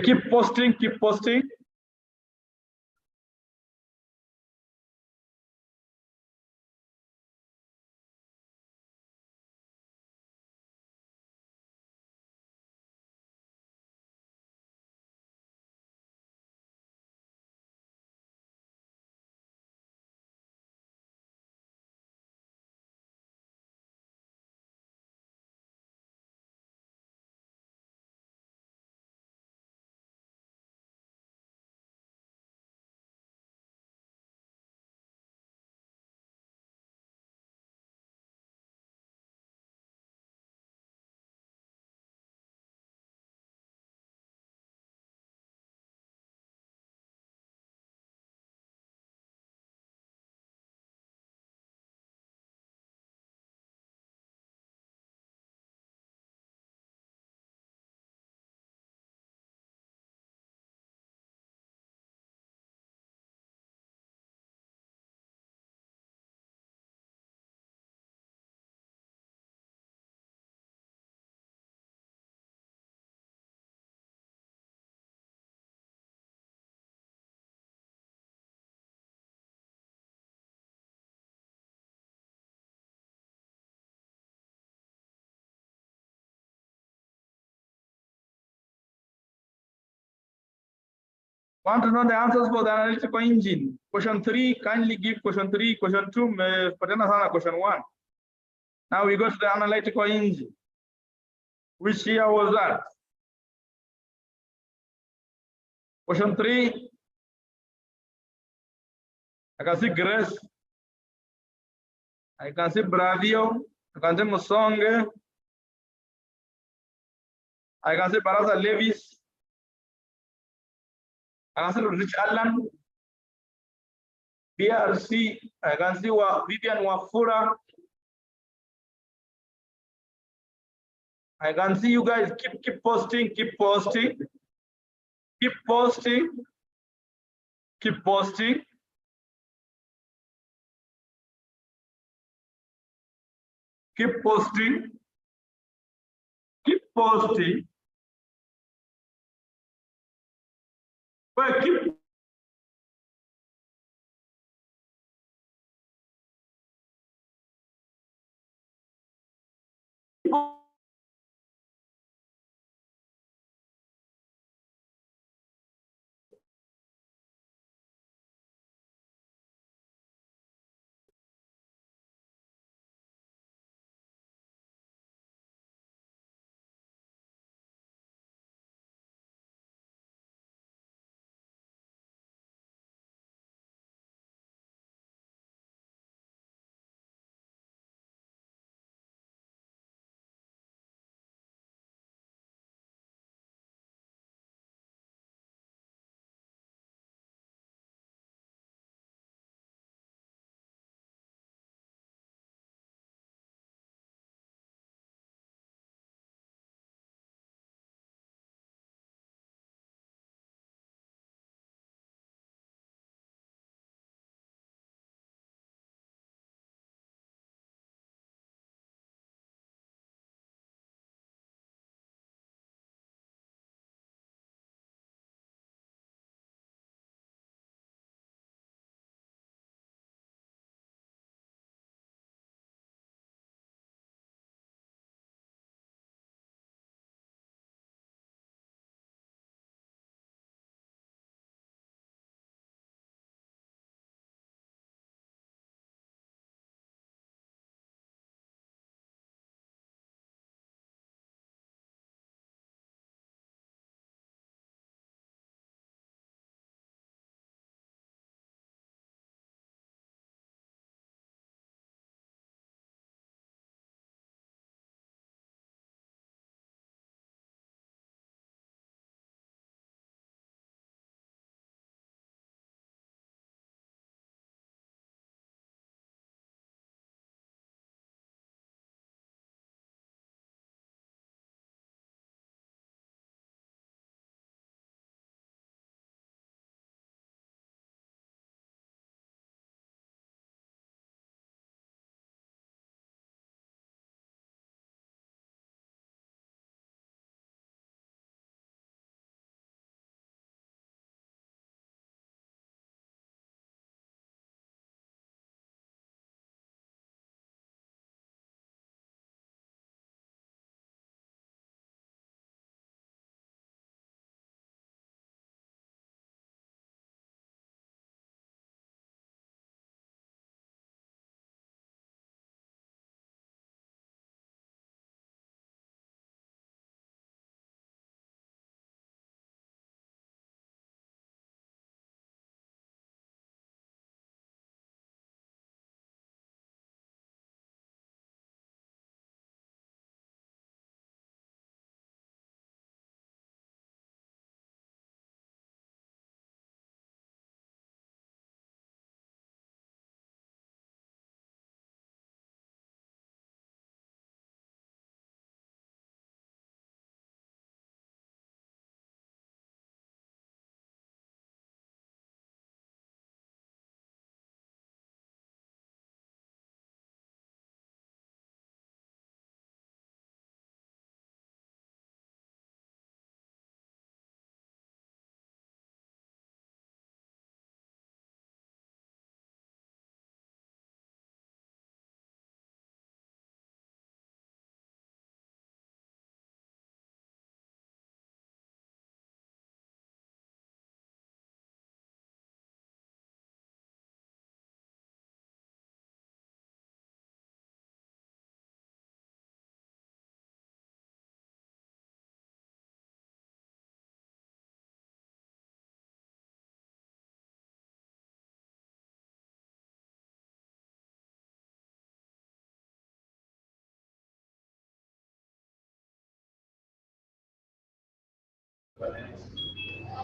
Keep posting, keep posting. Want to know the answers for the analytical engine? Question 3, kindly give question 3. Question 2, patena sana question 1. Now we go to the analytical engine. Which year was that? Question 3. I can see Grace. I can see Bravio. I can see Musonge. I can see Barasa Levis. I can see Rich Allen. BRC. I can see Vivian Wafura. I can see you guys keep posting, keep posting, keep posting, keep posting. Keep posting, keep posting, but keep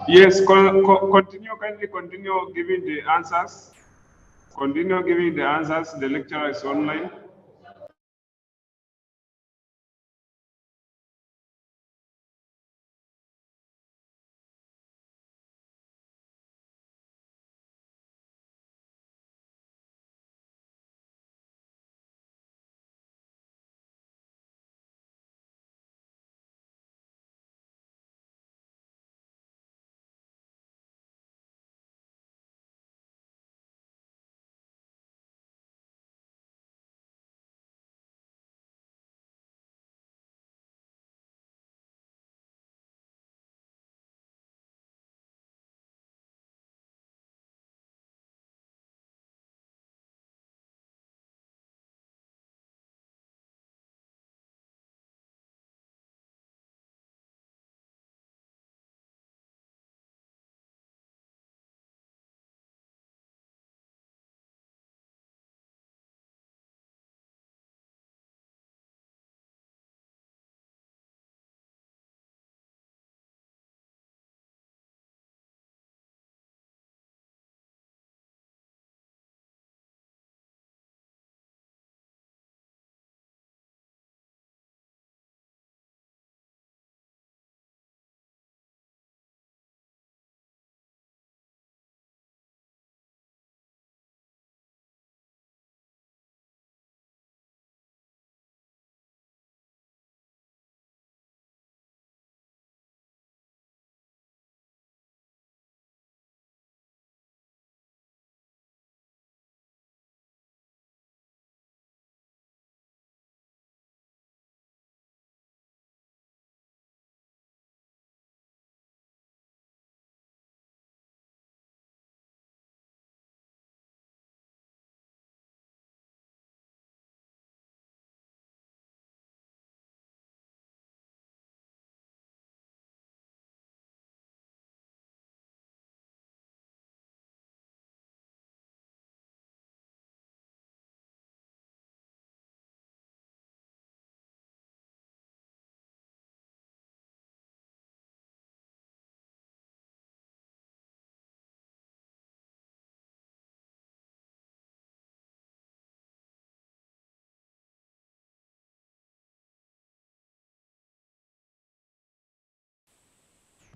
Yes, kindly continue giving the answers. Continue giving the answers. The lecturer is online.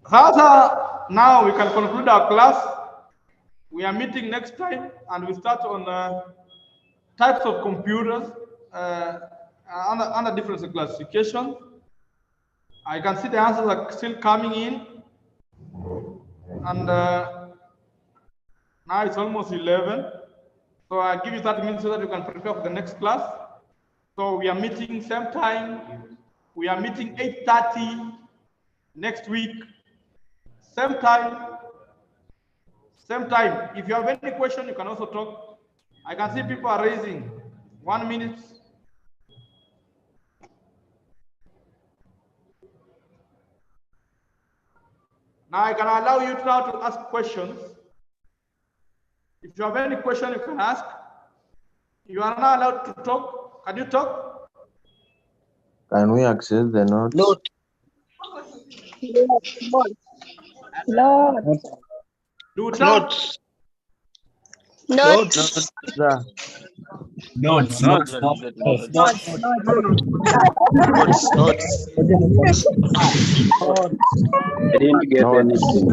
Now we can conclude our class. We are meeting next time, and we start on types of computers under different classifications. I can see the answers are still coming in, and now it's almost 11. So I give you 30 minutes so that you can prepare for the next class. So we are meeting same time. We are meeting 8:30 next week. Same time. Same time. If you have any question, you can also talk. I can see people are raising. 1 minute. Now I can allow you now to ask questions. If you have any question, you can ask. You are not allowed to talk. Can you talk? Can we access the notes? Note. Do talk. Notes. Notes. Notes. I didn't get anything.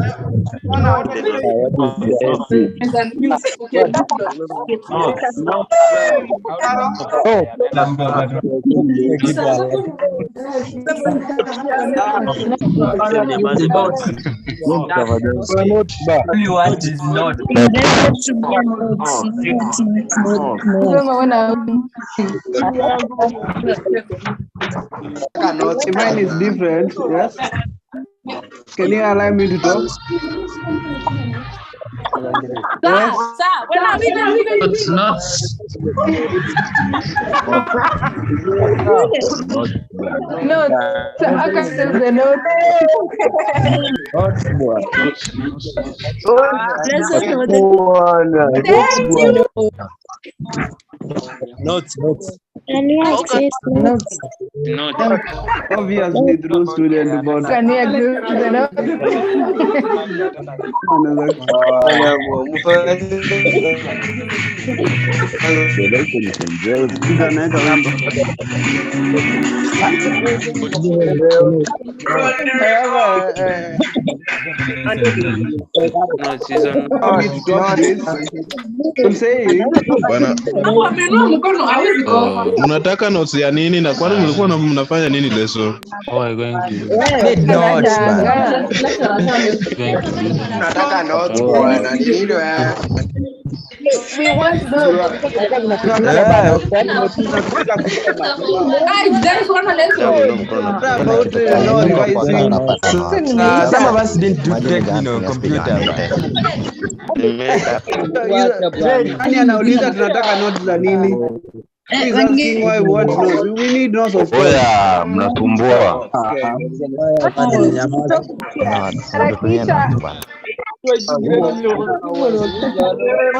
Mine is different, yes. Can you allow me to talk? Yes. It's not. No, so I can save the note. Notes. Can you access notes? Obviously through student board. Can you access the note? Bana, mnataka notes ya nini na kwani mlikuwa mnafanya nini lesson? How are you going to Need notes, man. Nataka notes bwana. Ni nini wewe? We want notes. Some of us didn't do technical computer. Nani anauliza tunataka notes za nini? He's asking why what notes? We need notes of course. Oya, mnasumbua.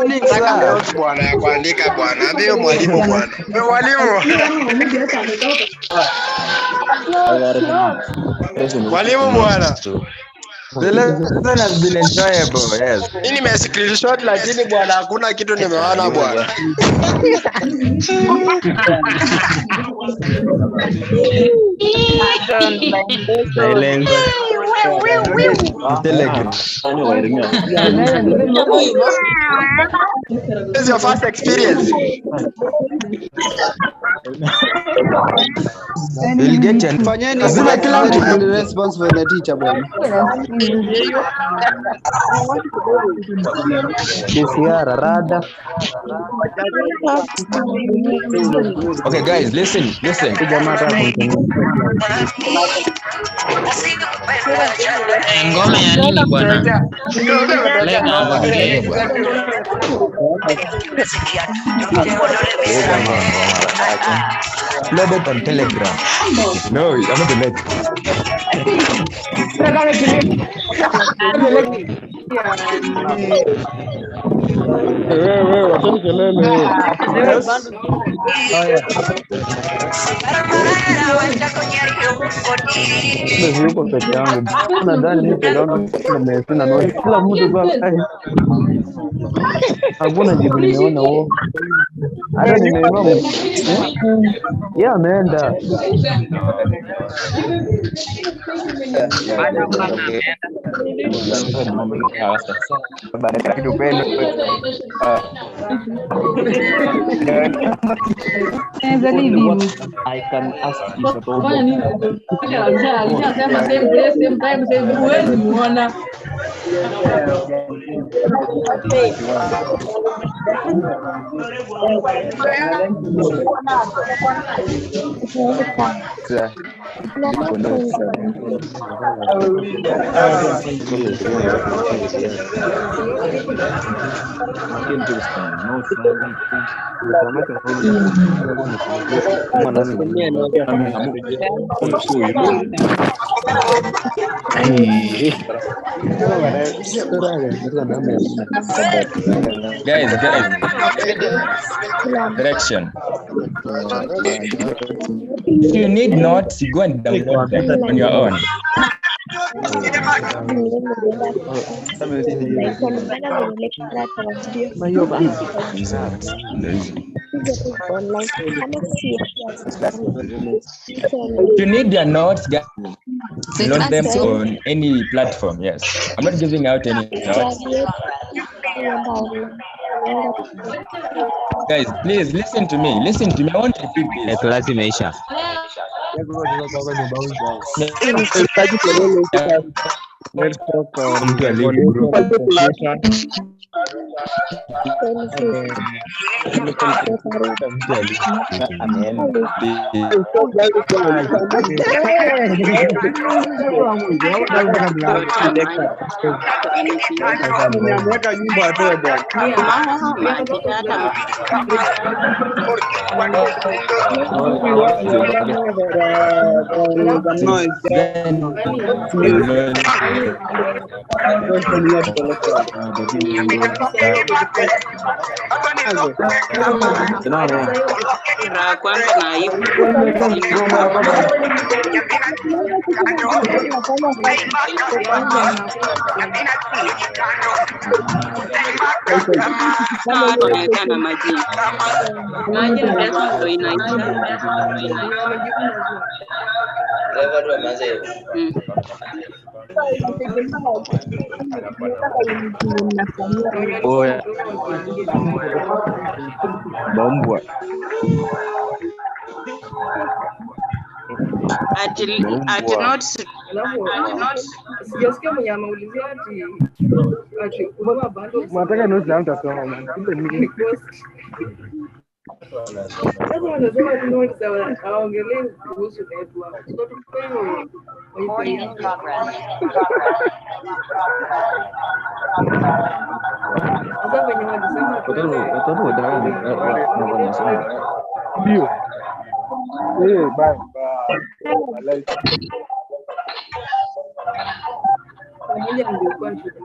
Nataka notes bwana ya kuandika bwana. Ndio mwalimu bwana. Mwalimu. Mwalimu bwana. The lesson has been enjoyable, yes. Mimi nimescreenshot lakini bwana hakuna kitu nimeona bwana. This is your first experience. You'll get your Fanyeni Azina kila mtu response for the teacher bwana. Okay, guys, listen. Ngome ya nini bwana? Loaded on Telegram. No, I'm not the net. Yuko peke yangu. Nadhani nipe na note. Kila mtu kwa hakuna jibu nimeona wao. Hata nimeona yeye ameenda. I can ask you Guys, direction. If you need notes, you go and download them on your own. If you need your notes, guys, download them on any platform. Yes, I'm not giving out any notes. Guys, please listen to me. I want to repeat this. Class imeisha. Let's talk on Ameweka nyumba atoe bwana. Kwanza na aibu. Inaonekana maji. Maji lazima ndio inaisha. Oya. Bambwa. At not Sijasikia mwenye ameulizia ati ubaba bado Mwataka notes na mtasoma man. Kumbe nini? Sasa wanasema tu notes hawaongelei kuhusu network. Sio tu kwa hiyo Recording in progress. sasa wenye walisema Ndio. Bye. pamoja nilikuwa shule.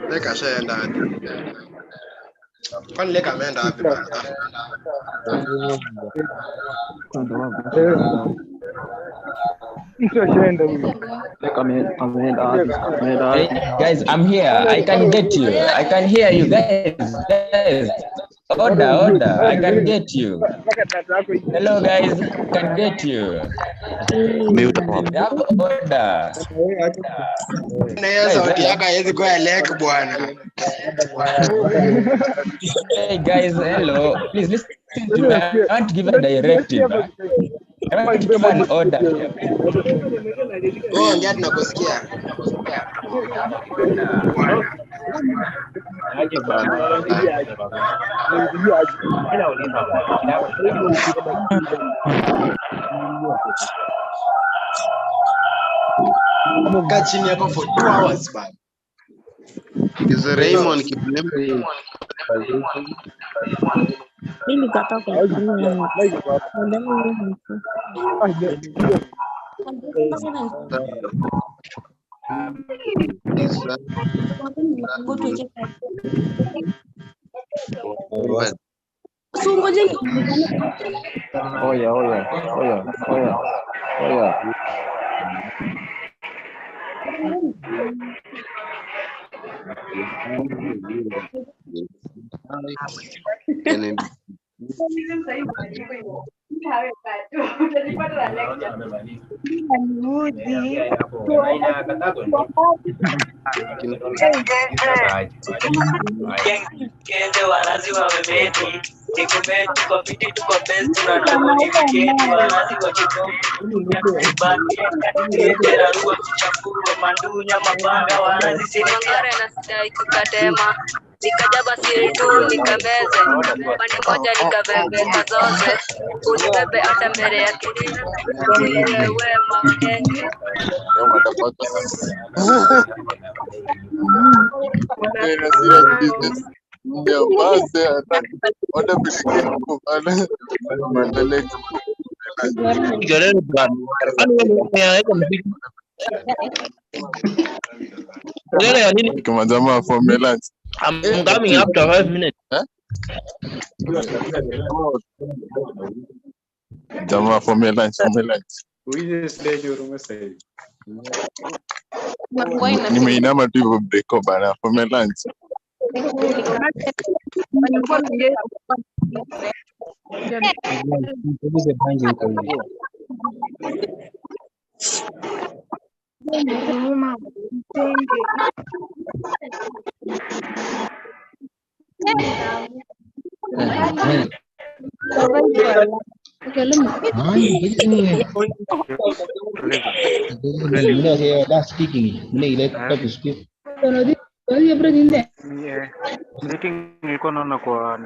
Leka shaenda. Kwani Leka ameenda wapi bwana? Hey, guys, I'm here. I can get you. I can hear you, guys. Order. I can get you. Hello, guys. Can get you. Order. Sauti yako haiwezi kuwa Leka bwana. Hey, guys. Hello. Please listen to me. I want to give a directive. I want to give an order. Oh, ndio tunakusikia. Amekaa chini hapa for 2 hours bana. Kizo Raymond kibleme. Ili katoka Nikajaba siri tu nikameze pande moja nikabebe zote unibebe hata mbele ya kidini wewe mwanenge Kama jamaa for me lunch. I'm coming after 5 minutes. Jamaa for me lunch. Nimeinama tu hivyo break up bana for me lunch. Meeting nilikuwa naona kwa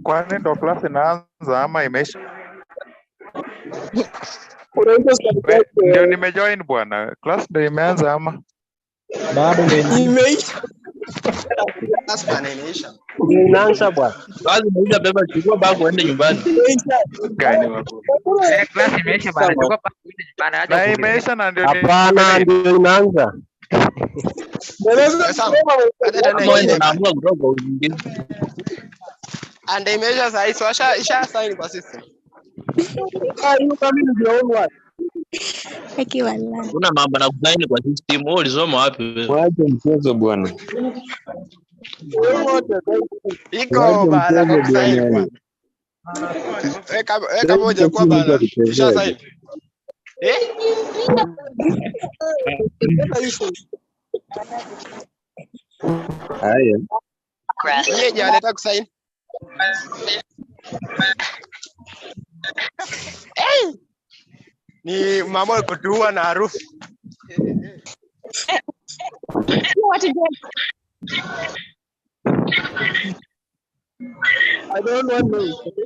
Kwani ndo class inaanza ama imeisha? Ndio nimejoin bwana. Class ndio imeanza ama? Bado imeisha. Inaanza bwana. Kazi moja beba chukua bag uende nyumbani. Gani wako? class imeisha bana, chukua bag uende nyumbani acha. Na imeisha na ndio Hapana, ndio inaanza. Naamua kutoka uingie. And imeisha sasa hivi isha sign kwa system. Hiyo kama ndio online. Kuna mambo na kusaini kwa system. Wewe ulisoma wapi wewe? Waache mchezo bwana. Iko bana kwa kusaini bwana. Weka moja kwa bana. Isha sign. Haya. Yeye je anataka kusaini? Ni mama kutua na harufu. I don't want to.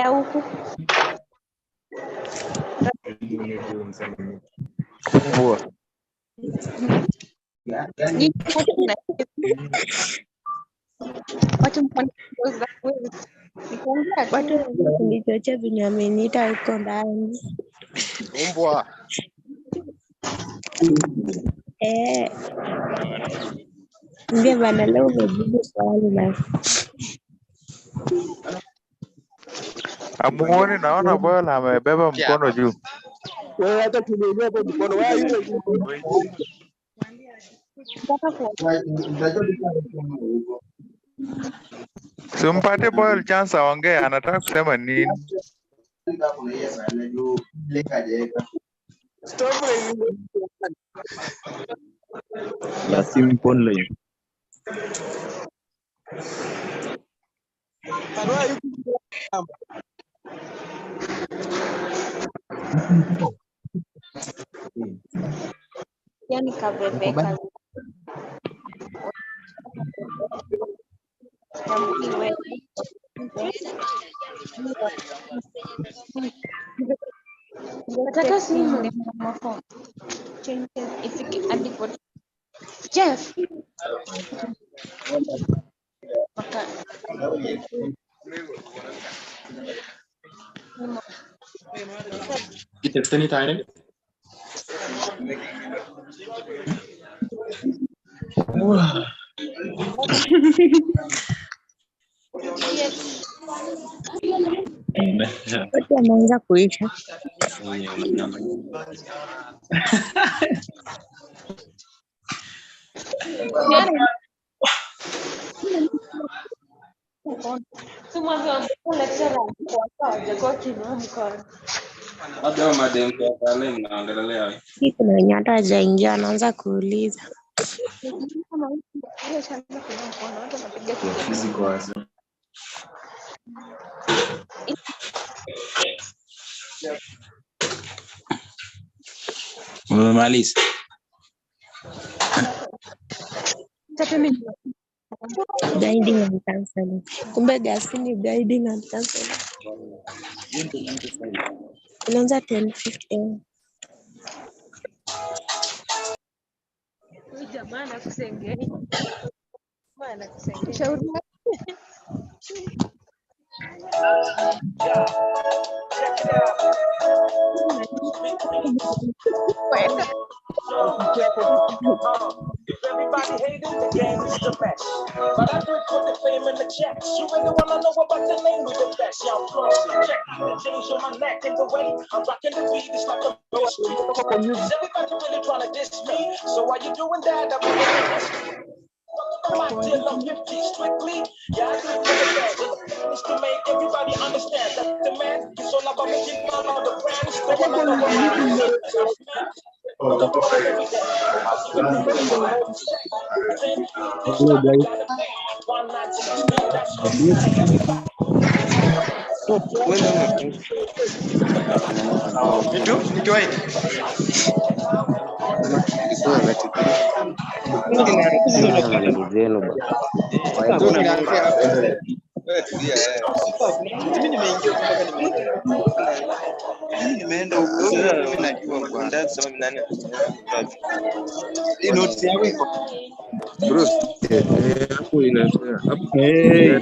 huku watu kunichochea venye ameniita huko ndani. Mbwa. Ndio bana, leo umejibu swali basi. Amuoni naona bwana amebeba mkono juu. Wewe hata kunielewa hapo mkono wewe yule. Simpate boy chance aongee, anataka kusema nini? La simple life. Yani kabebeka. Nataka simu. Ifike hadi kwa Jeff. Kitesteni tayari? Watu wanaanza kuisha. Kuna wenye hata hajaingia anaanza kuuliza. Umemaliza? Guiding and counseling. Kumbe gasi ni guiding and counseling. Inaanza 10:15. Maana kusengenya. Maana kusengenya. Shauri If everybody hated the game, is the best. But I do it for the fame and the checks. You really wanna know about the name of the best? Yeah, I'm flossy. Check the change on my neck and the way I'm rocking the beat. It's like a mystery. Is everybody really trying to diss me? So while you doing that, I'm gonna till I'm 50 strictly. Yeah, I do it for the best. And the plan is to make everybody understand that the man is all about making fun of the brands. The one I know about Hello guys. Mimi nimeingia mpaka nimeenda huko sasa, mimi najua bwana. Hii notes yako iko Bro, hapo inatoa hapo. Hey.